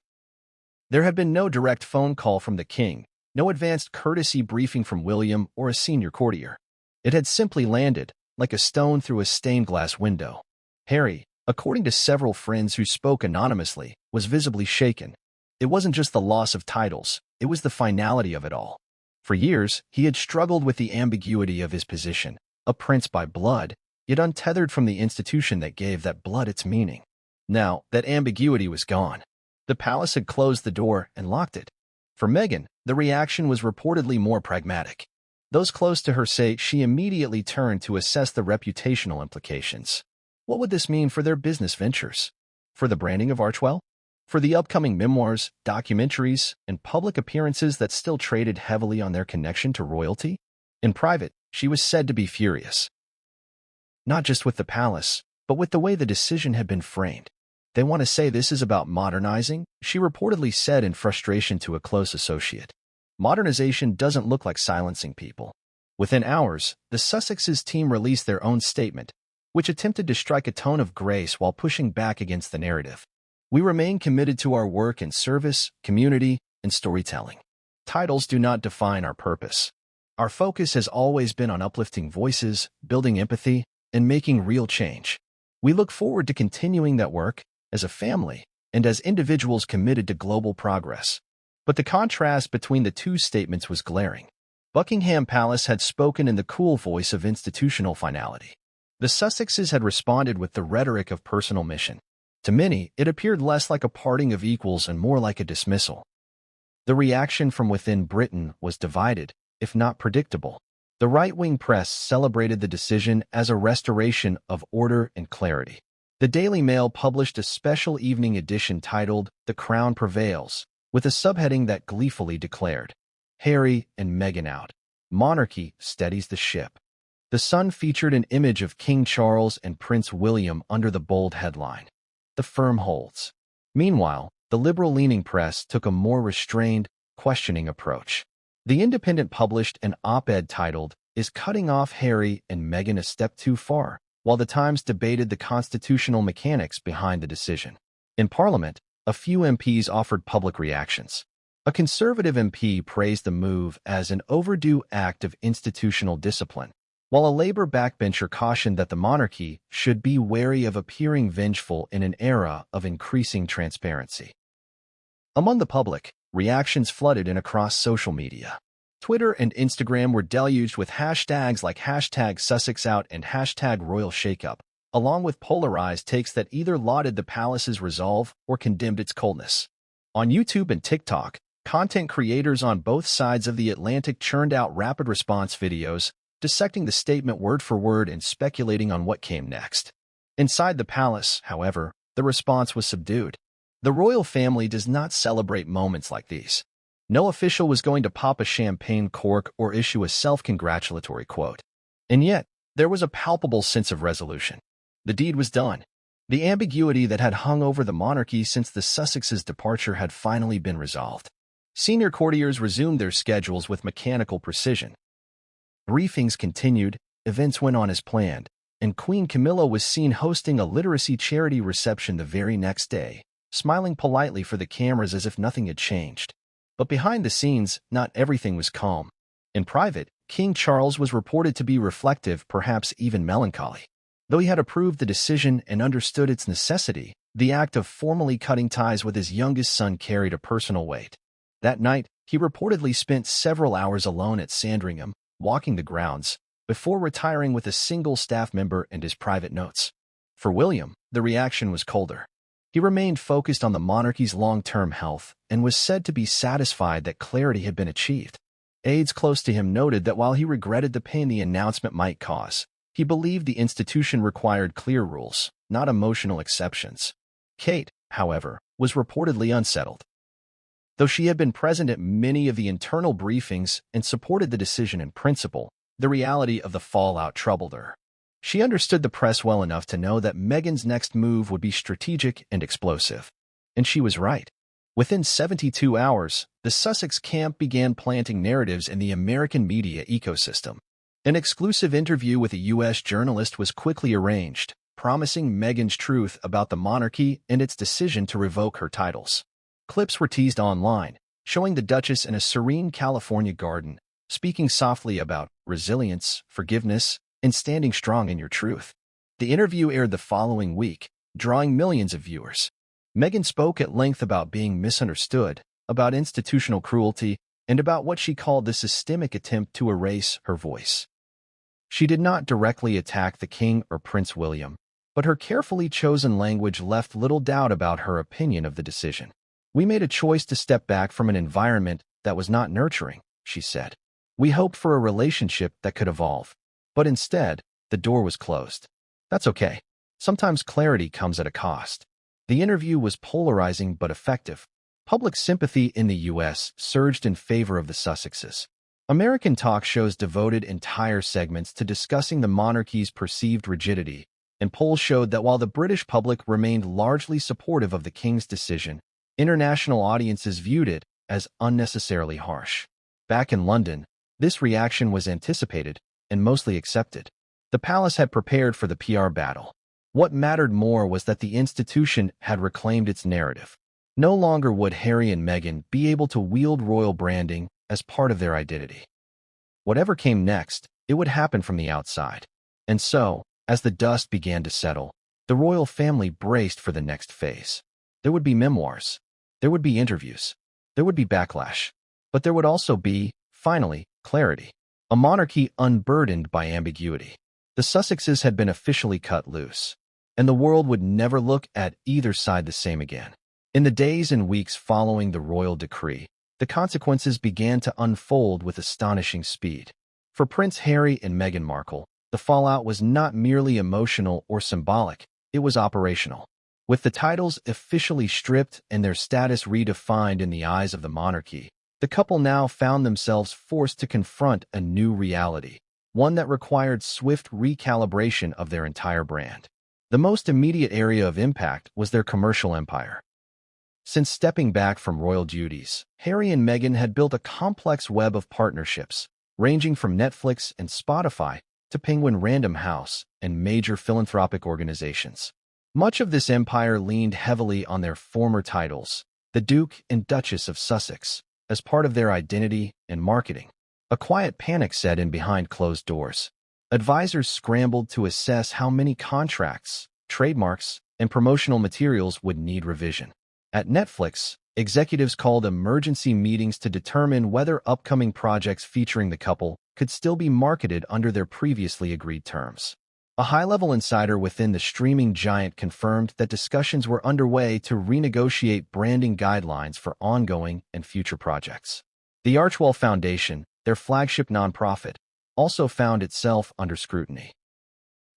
There had been no direct phone call from the king, no advanced courtesy briefing from William or a senior courtier. It had simply landed, like a stone through a stained-glass window. Harry, according to several friends who spoke anonymously, was visibly shaken. It wasn't just the loss of titles, it was the finality of it all. For years, he had struggled with the ambiguity of his position, a prince by blood, yet untethered from the institution that gave that blood its meaning. Now, that ambiguity was gone. The palace had closed the door and locked it. For Meghan, the reaction was reportedly more pragmatic. Those close to her say she immediately turned to assess the reputational implications. What would this mean for their business ventures? For the branding of Archewell? For the upcoming memoirs, documentaries, and public appearances that still traded heavily on their connection to royalty? In private, she was said to be furious. Not just with the palace, but with the way the decision had been framed. "They want to say this is about modernizing," she reportedly said in frustration to a close associate. "Modernization doesn't look like silencing people." Within hours, the Sussexes team released their own statement, which attempted to strike a tone of grace while pushing back against the narrative. "We remain committed to our work in service, community, and storytelling. Titles do not define our purpose. Our focus has always been on uplifting voices, building empathy, and making real change. We look forward to continuing that work as a family and as individuals committed to global progress." But the contrast between the two statements was glaring. Buckingham Palace had spoken in the cool voice of institutional finality. The Sussexes had responded with the rhetoric of personal mission. To many, it appeared less like a parting of equals and more like a dismissal. The reaction from within Britain was divided, if not predictable. The right-wing press celebrated the decision as a restoration of order and clarity. The Daily Mail published a special evening edition titled "The Crown Prevails," with a subheading that gleefully declared, "Harry and Meghan out. Monarchy steadies the ship." The Sun featured an image of King Charles and Prince William under the bold headline, "The firm holds." Meanwhile, the liberal-leaning press took a more restrained, questioning approach. The Independent published an op-ed titled, "Is Cutting Off Harry and Meghan a Step Too Far?" while the Times debated the constitutional mechanics behind the decision. In Parliament, a few MPs offered public reactions. A Conservative MP praised the move as an overdue act of institutional discipline, while a Labour backbencher cautioned that the monarchy should be wary of appearing vengeful in an era of increasing transparency. Among the public, reactions flooded in across social media. Twitter and Instagram were deluged with hashtags like #SussexOut and #RoyalShakeUp, along with polarized takes that either lauded the palace's resolve or condemned its coldness. On YouTube and TikTok, content creators on both sides of the Atlantic churned out rapid response videos, dissecting the statement word for word and speculating on what came next. Inside the palace, however, the response was subdued. The royal family does not celebrate moments like these. No official was going to pop a champagne cork or issue a self-congratulatory quote. And yet, there was a palpable sense of resolution. The deed was done. The ambiguity that had hung over the monarchy since the Sussexes' departure had finally been resolved. Senior courtiers resumed their schedules with mechanical precision. Briefings continued, events went on as planned, and Queen Camilla was seen hosting a literacy charity reception the very next day, smiling politely for the cameras as if nothing had changed. But behind the scenes, not everything was calm. In private, King Charles was reported to be reflective, perhaps even melancholy. Though he had approved the decision and understood its necessity, the act of formally cutting ties with his youngest son carried a personal weight. That night, he reportedly spent several hours alone at Sandringham, walking the grounds, before retiring with a single staff member and his private notes. For William, the reaction was colder. He remained focused on the monarchy's long-term health and was said to be satisfied that clarity had been achieved. Aides close to him noted that while he regretted the pain the announcement might cause, he believed the institution required clear rules, not emotional exceptions. Kate, however, was reportedly unsettled. Though she had been present at many of the internal briefings and supported the decision in principle, the reality of the fallout troubled her. She understood the press well enough to know that Meghan's next move would be strategic and explosive. And she was right. Within 72 hours, the Sussex camp began planting narratives in the American media ecosystem. An exclusive interview with a U.S. journalist was quickly arranged, promising Meghan's truth about the monarchy and its decision to revoke her titles. Clips were teased online, showing the Duchess in a serene California garden, speaking softly about resilience, forgiveness, and standing strong in your truth. The interview aired the following week, drawing millions of viewers. Meghan spoke at length about being misunderstood, about institutional cruelty, and about what she called the systemic attempt to erase her voice. She did not directly attack the King or Prince William, but her carefully chosen language left little doubt about her opinion of the decision. "We made a choice to step back from an environment that was not nurturing," she said. "We hoped for a relationship that could evolve. But instead, the door was closed. That's okay. Sometimes clarity comes at a cost." The interview was polarizing but effective. Public sympathy in the U.S. surged in favor of the Sussexes. American talk shows devoted entire segments to discussing the monarchy's perceived rigidity, and polls showed that while the British public remained largely supportive of the king's decision, international audiences viewed it as unnecessarily harsh. Back in London, this reaction was anticipated and mostly accepted. The palace had prepared for the PR battle. What mattered more was that the institution had reclaimed its narrative. No longer would Harry and Meghan be able to wield royal branding as part of their identity. Whatever came next, it would happen from the outside. And so, as the dust began to settle, the royal family braced for the next phase. There would be memoirs. There would be interviews. There would be backlash. But there would also be, finally, clarity. A monarchy unburdened by ambiguity. The Sussexes had been officially cut loose, and the world would never look at either side the same again. In the days and weeks following the royal decree, the consequences began to unfold with astonishing speed. For Prince Harry and Meghan Markle, the fallout was not merely emotional or symbolic, it was operational. With the titles officially stripped and their status redefined in the eyes of the monarchy, the couple now found themselves forced to confront a new reality, one that required swift recalibration of their entire brand. The most immediate area of impact was their commercial empire. Since stepping back from royal duties, Harry and Meghan had built a complex web of partnerships, ranging from Netflix and Spotify to Penguin Random House and major philanthropic organizations. Much of this empire leaned heavily on their former titles, the Duke and Duchess of Sussex, as part of their identity and marketing. A quiet panic set in behind closed doors. Advisors scrambled to assess how many contracts, trademarks, and promotional materials would need revision. At Netflix, executives called emergency meetings to determine whether upcoming projects featuring the couple could still be marketed under their previously agreed terms. A high-level insider within the streaming giant confirmed that discussions were underway to renegotiate branding guidelines for ongoing and future projects. The Archwell Foundation, their flagship nonprofit, also found itself under scrutiny.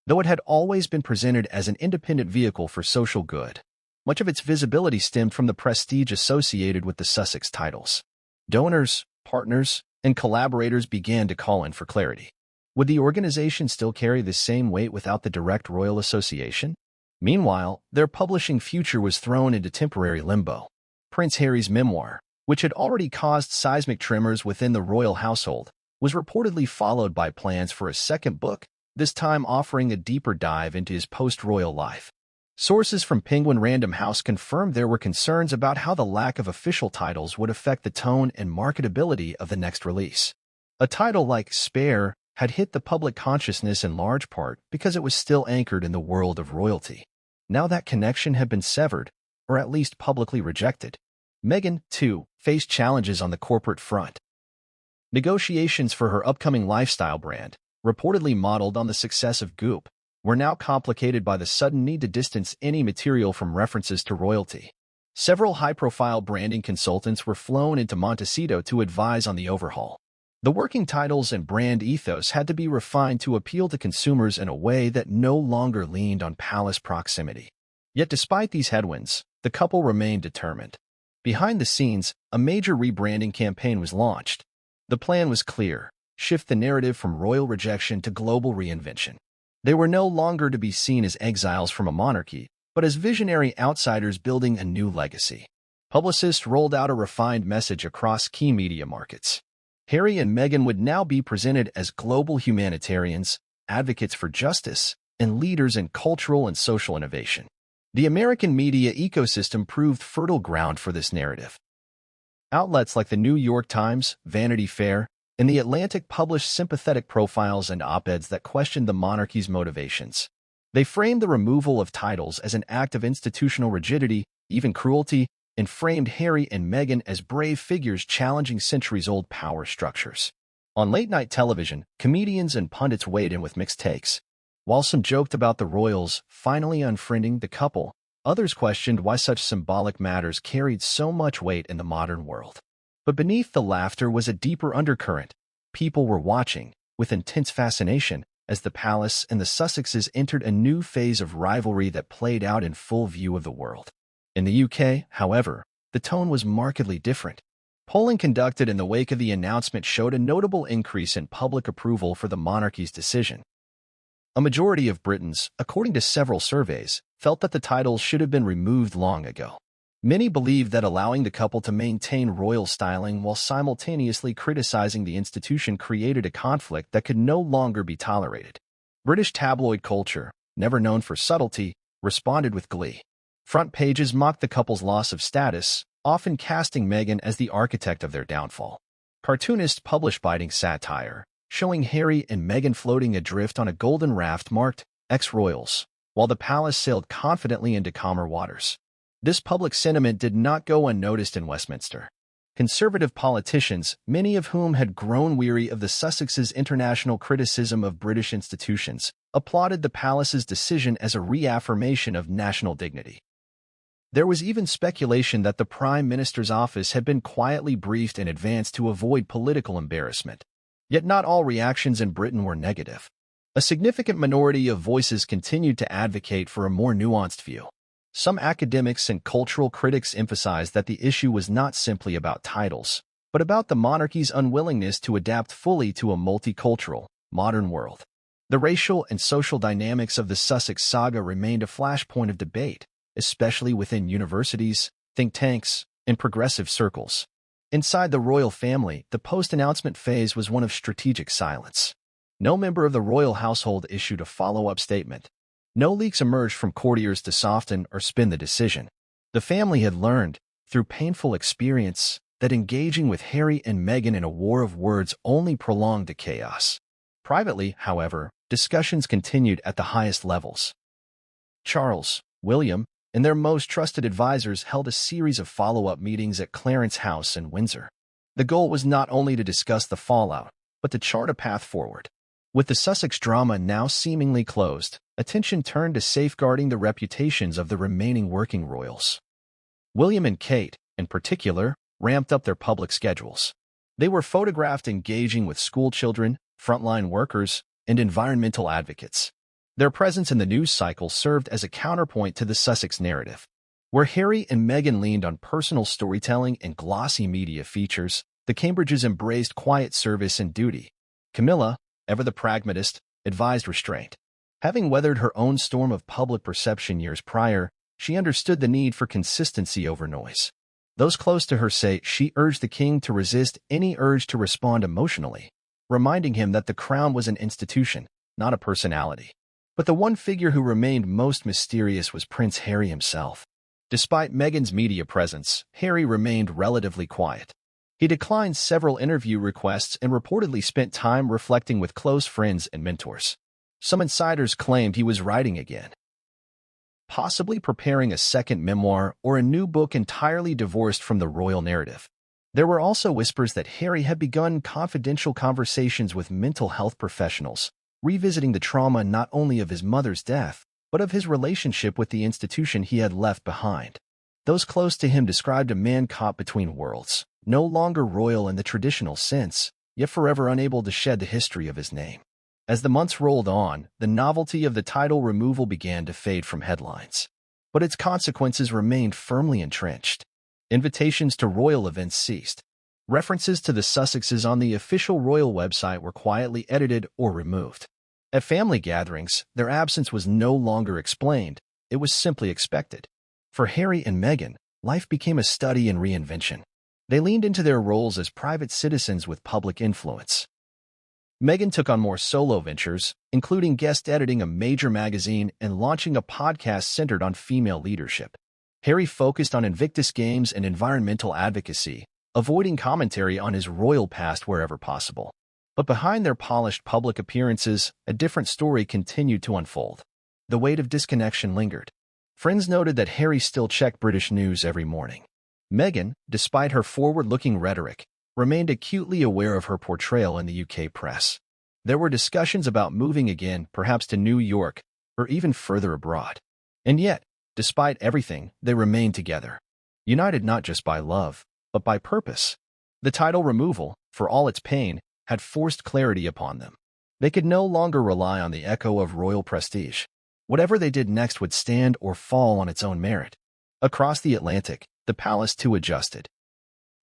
Though it had always been presented as an independent vehicle for social good, much of its visibility stemmed from the prestige associated with the Sussex titles. Donors, partners, and collaborators began to call in for clarity. Would the organization still carry the same weight without the direct royal association? Meanwhile, their publishing future was thrown into temporary limbo. Prince Harry's memoir, which had already caused seismic tremors within the royal household, was reportedly followed by plans for a second book, this time offering a deeper dive into his post-royal life. Sources from Penguin Random House confirmed there were concerns about how the lack of official titles would affect the tone and marketability of the next release. A title like Spare had hit the public consciousness in large part because it was still anchored in the world of royalty. Now that connection had been severed, or at least publicly rejected. Meghan, too, faced challenges on the corporate front. Negotiations for her upcoming lifestyle brand, reportedly modeled on the success of Goop, were now complicated by the sudden need to distance any material from references to royalty. Several high-profile branding consultants were flown into Montecito to advise on the overhaul. The working titles and brand ethos had to be refined to appeal to consumers in a way that no longer leaned on palace proximity. Yet despite these headwinds, the couple remained determined. Behind the scenes, a major rebranding campaign was launched. The plan was clear: shift the narrative from royal rejection to global reinvention. They were no longer to be seen as exiles from a monarchy, but as visionary outsiders building a new legacy. Publicists rolled out a refined message across key media markets. Harry and Meghan would now be presented as global humanitarians, advocates for justice, and leaders in cultural and social innovation. The American media ecosystem proved fertile ground for this narrative. Outlets like the New York Times, Vanity Fair, and The Atlantic published sympathetic profiles and op-eds that questioned the monarchy's motivations. They framed the removal of titles as an act of institutional rigidity, even cruelty, and framed Harry and Meghan as brave figures challenging centuries-old power structures. On late-night television, comedians and pundits weighed in with mixed takes. While some joked about the royals finally unfriending the couple, others questioned why such symbolic matters carried so much weight in the modern world. But beneath the laughter was a deeper undercurrent. People were watching, with intense fascination, as the palace and the Sussexes entered a new phase of rivalry that played out in full view of the world. In the UK, however, the tone was markedly different. Polling conducted in the wake of the announcement showed a notable increase in public approval for the monarchy's decision. A majority of Britons, according to several surveys, felt that the titles should have been removed long ago. Many believed that allowing the couple to maintain royal styling while simultaneously criticizing the institution created a conflict that could no longer be tolerated. British tabloid culture, never known for subtlety, responded with glee. Front pages mocked the couple's loss of status, often casting Meghan as the architect of their downfall. Cartoonists published biting satire, showing Harry and Meghan floating adrift on a golden raft marked ex-royals, while the palace sailed confidently into calmer waters. This public sentiment did not go unnoticed in Westminster. Conservative politicians, many of whom had grown weary of the Sussexes' international criticism of British institutions, applauded the palace's decision as a reaffirmation of national dignity. There was even speculation that the Prime Minister's office had been quietly briefed in advance to avoid political embarrassment. Yet not all reactions in Britain were negative. A significant minority of voices continued to advocate for a more nuanced view. Some academics and cultural critics emphasized that the issue was not simply about titles, but about the monarchy's unwillingness to adapt fully to a multicultural, modern world. The racial and social dynamics of the Sussex saga remained a flashpoint of debate, especially within universities, think tanks, and progressive circles. Inside the royal family, the post-announcement phase was one of strategic silence. No member of the royal household issued a follow-up statement. No leaks emerged from courtiers to soften or spin the decision. The family had learned, through painful experience, that engaging with Harry and Meghan in a war of words only prolonged the chaos. Privately, however, discussions continued at the highest levels. Charles, William, and their most trusted advisors held a series of follow-up meetings at Clarence House in Windsor. The goal was not only to discuss the fallout, but to chart a path forward. With the Sussex drama now seemingly closed, attention turned to safeguarding the reputations of the remaining working royals. William and Kate, in particular, ramped up their public schedules. They were photographed engaging with schoolchildren, frontline workers, and environmental advocates. Their presence in the news cycle served as a counterpoint to the Sussex narrative. Where Harry and Meghan leaned on personal storytelling and glossy media features, the Cambridges embraced quiet service and duty. Camilla, ever the pragmatist, advised restraint. Having weathered her own storm of public perception years prior, she understood the need for consistency over noise. Those close to her say she urged the king to resist any urge to respond emotionally, reminding him that the crown was an institution, not a personality. But the one figure who remained most mysterious was Prince Harry himself. Despite Meghan's media presence, Harry remained relatively quiet. He declined several interview requests and reportedly spent time reflecting with close friends and mentors. Some insiders claimed he was writing again, possibly preparing a second memoir or a new book entirely divorced from the royal narrative. There were also whispers that Harry had begun confidential conversations with mental health professionals, revisiting the trauma not only of his mother's death, but of his relationship with the institution he had left behind. Those close to him described a man caught between worlds, no longer royal in the traditional sense, yet forever unable to shed the history of his name. As the months rolled on, the novelty of the title removal began to fade from headlines. But its consequences remained firmly entrenched. Invitations to royal events ceased. References to the Sussexes on the official royal website were quietly edited or removed. At family gatherings, their absence was no longer explained, it was simply expected. For Harry and Meghan, life became a study in reinvention. They leaned into their roles as private citizens with public influence. Meghan took on more solo ventures, including guest editing a major magazine and launching a podcast centered on female leadership. Harry focused on Invictus Games and environmental advocacy, avoiding commentary on his royal past wherever possible. But behind their polished public appearances, a different story continued to unfold. The weight of disconnection lingered. Friends noted that Harry still checked British news every morning. Meghan, despite her forward-looking rhetoric, remained acutely aware of her portrayal in the UK press. There were discussions about moving again, perhaps to New York, or even further abroad. And yet, despite everything, they remained together, united not just by love, but by purpose. The title removal, for all its pain, had forced clarity upon them. They could no longer rely on the echo of royal prestige. Whatever they did next would stand or fall on its own merit. Across the Atlantic, the palace too adjusted.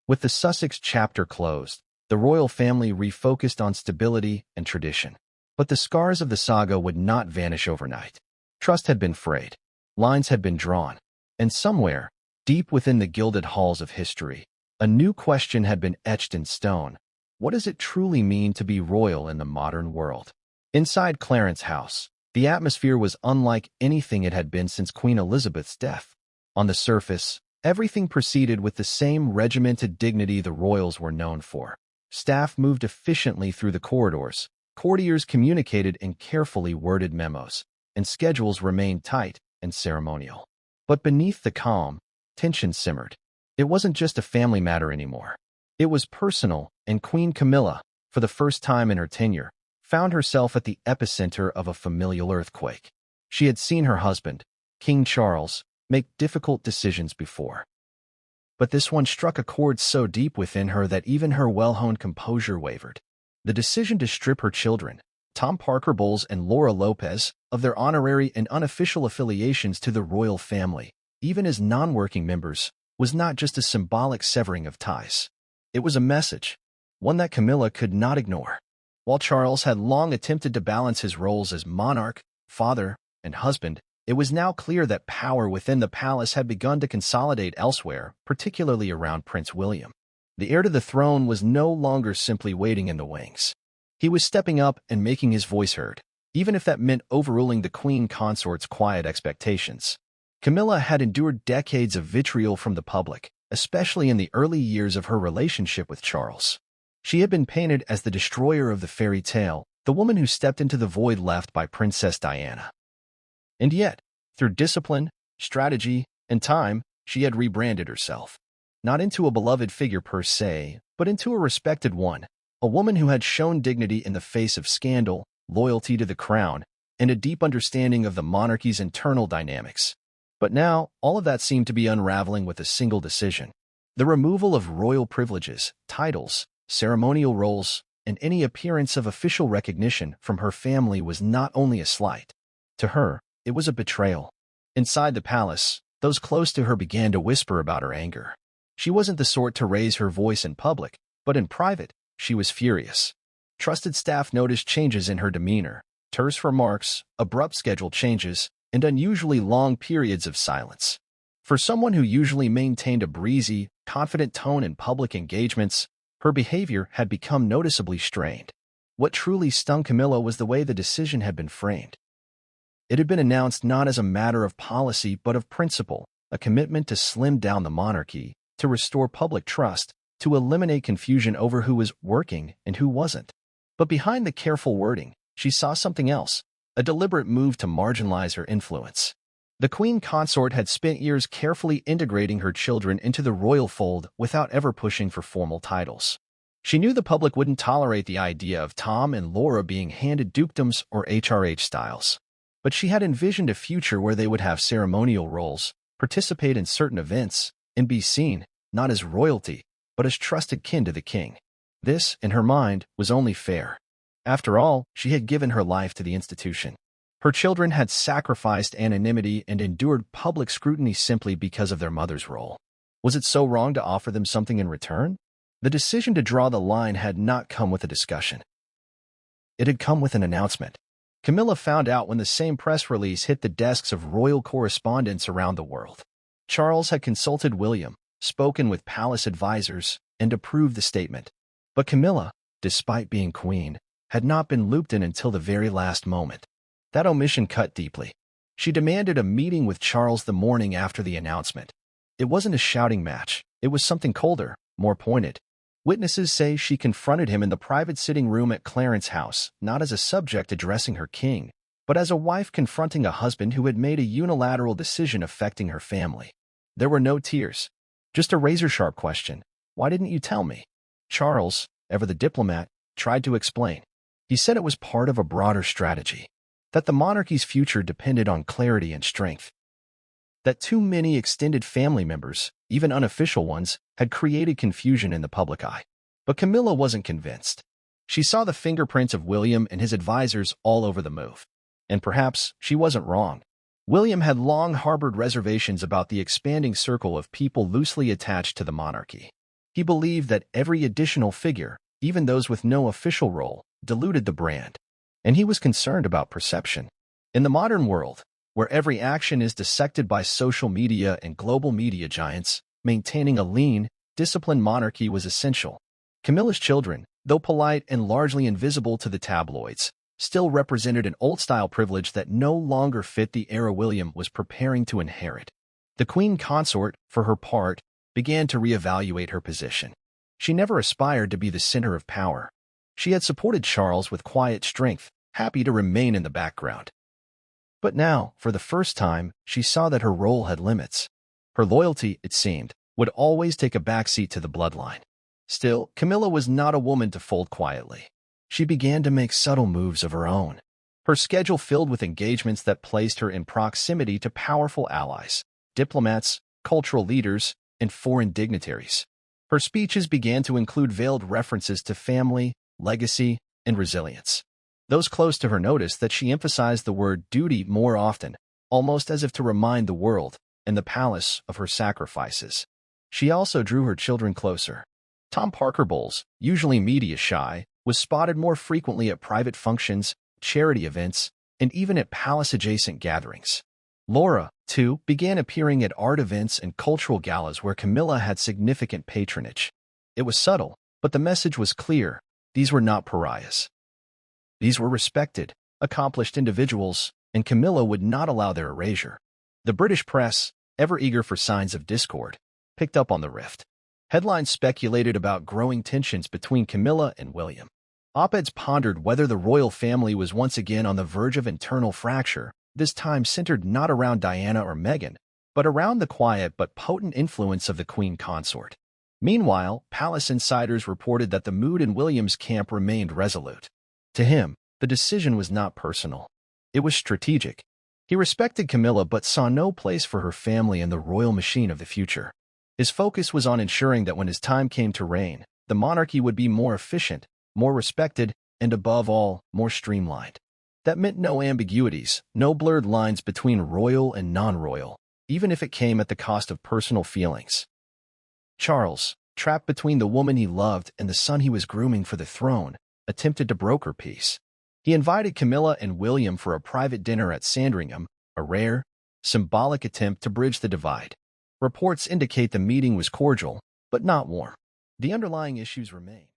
With the Sussex chapter closed, the royal family refocused on stability and tradition. But the scars of the saga would not vanish overnight. Trust had been frayed, lines had been drawn, and somewhere, deep within the gilded halls of history, a new question had been etched in stone. What does it truly mean to be royal in the modern world? Inside Clarence's house, the atmosphere was unlike anything it had been since Queen Elizabeth's death. On the surface, everything proceeded with the same regimented dignity the royals were known for. Staff moved efficiently through the corridors, courtiers communicated in carefully worded memos, and schedules remained tight and ceremonial. But beneath the calm, tension simmered. It wasn't just a family matter anymore. It was personal, and Queen Camilla, for the first time in her tenure, found herself at the epicenter of a familial earthquake. She had seen her husband, King Charles, make difficult decisions before. But this one struck a chord so deep within her that even her well-honed composure wavered. The decision to strip her children, Tom Parker Bowles and Laura Lopez, of their honorary and unofficial affiliations to the royal family, even as non-working members, was not just a symbolic severing of ties. It was a message, one that Camilla could not ignore. While Charles had long attempted to balance his roles as monarch, father, and husband, it was now clear that power within the palace had begun to consolidate elsewhere, particularly around Prince William. The heir to the throne was no longer simply waiting in the wings. He was stepping up and making his voice heard, even if that meant overruling the queen consort's quiet expectations. Camilla had endured decades of vitriol from the public, especially in the early years of her relationship with Charles. She had been painted as the destroyer of the fairy tale, the woman who stepped into the void left by Princess Diana. And yet, through discipline, strategy, and time, she had rebranded herself. Not into a beloved figure per se, but into a respected one, a woman who had shown dignity in the face of scandal, loyalty to the crown, and a deep understanding of the monarchy's internal dynamics. But now, all of that seemed to be unraveling with a single decision. The removal of royal privileges, titles, ceremonial roles, and any appearance of official recognition from her family was not only a slight. To her, it was a betrayal. Inside the palace, those close to her began to whisper about her anger. She wasn't the sort to raise her voice in public, but in private, she was furious. Trusted staff noticed changes in her demeanor, terse remarks, abrupt schedule changes, and unusually long periods of silence. For someone who usually maintained a breezy, confident tone in public engagements, her behavior had become noticeably strained. What truly stung Camilla was the way the decision had been framed. It had been announced not as a matter of policy but of principle, a commitment to slim down the monarchy, to restore public trust, to eliminate confusion over who was working and who wasn't. But behind the careful wording, she saw something else, a deliberate move to marginalize her influence. The queen consort had spent years carefully integrating her children into the royal fold without ever pushing for formal titles. She knew the public wouldn't tolerate the idea of Tom and Laura being handed dukedoms or HRH styles. But she had envisioned a future where they would have ceremonial roles, participate in certain events, and be seen, not as royalty, but as trusted kin to the king. This, in her mind, was only fair. After all, she had given her life to the institution. Her children had sacrificed anonymity and endured public scrutiny simply because of their mother's role. Was it so wrong to offer them something in return? The decision to draw the line had not come with a discussion. It had come with an announcement. Camilla found out when the same press release hit the desks of royal correspondents around the world. Charles had consulted William, spoken with palace advisors, and approved the statement. But Camilla, despite being queen, had not been looped in until the very last moment. That omission cut deeply. She demanded a meeting with Charles the morning after the announcement. It wasn't a shouting match. It was something colder, more pointed. Witnesses say she confronted him in the private sitting room at Clarence's house, not as a subject addressing her king, but as a wife confronting a husband who had made a unilateral decision affecting her family. There were no tears, just a razor-sharp question. Why didn't you tell me? Charles, ever the diplomat, tried to explain. He said it was part of a broader strategy, that the monarchy's future depended on clarity and strength, that too many extended family members, even unofficial ones, had created confusion in the public eye. But Camilla wasn't convinced. She saw the fingerprints of William and his advisors all over the move. And perhaps she wasn't wrong. William had long harbored reservations about the expanding circle of people loosely attached to the monarchy. He believed that every additional figure, even those with no official role, diluted the brand. and he was concerned about perception. In the modern world, where every action is dissected by social media and global media giants, maintaining a lean, disciplined monarchy was essential. Camilla's children, though polite and largely invisible to the tabloids, still represented an old-style privilege that no longer fit the era William was preparing to inherit. The queen consort, for her part, began to reevaluate her position. She never aspired to be the center of power. She had supported Charles with quiet strength, happy to remain in the background. But now, for the first time, she saw that her role had limits. Her loyalty, it seemed, would always take a backseat to the bloodline. Still, Camilla was not a woman to fold quietly. She began to make subtle moves of her own. Her schedule filled with engagements that placed her in proximity to powerful allies, diplomats, cultural leaders, and foreign dignitaries. Her speeches began to include veiled references to family, legacy, and resilience. Those close to her noticed that she emphasized the word duty more often, almost as if to remind the world and the palace of her sacrifices. She also drew her children closer. Tom Parker Bowles, usually media-shy, was spotted more frequently at private functions, charity events, and even at palace-adjacent gatherings. Laura, too, began appearing at art events and cultural galas where Camilla had significant patronage. It was subtle, but the message was clear. These were not pariahs. These were respected, accomplished individuals, and Camilla would not allow their erasure. The British press, ever eager for signs of discord, picked up on the rift. Headlines speculated about growing tensions between Camilla and William. Op-eds pondered whether the royal family was once again on the verge of internal fracture, this time centered not around Diana or Meghan, but around the quiet but potent influence of the queen consort. Meanwhile, palace insiders reported that the mood in William's camp remained resolute. To him, the decision was not personal. It was strategic. He respected Camilla but saw no place for her family in the royal machine of the future. His focus was on ensuring that when his time came to reign, the monarchy would be more efficient, more respected, and above all, more streamlined. That meant no ambiguities, no blurred lines between royal and non-royal, even if it came at the cost of personal feelings. Charles, trapped between the woman he loved and the son he was grooming for the throne, attempted to broker peace. He invited Camilla and William for a private dinner at Sandringham, a rare, symbolic attempt to bridge the divide. Reports indicate the meeting was cordial, but not warm. The underlying issues remain.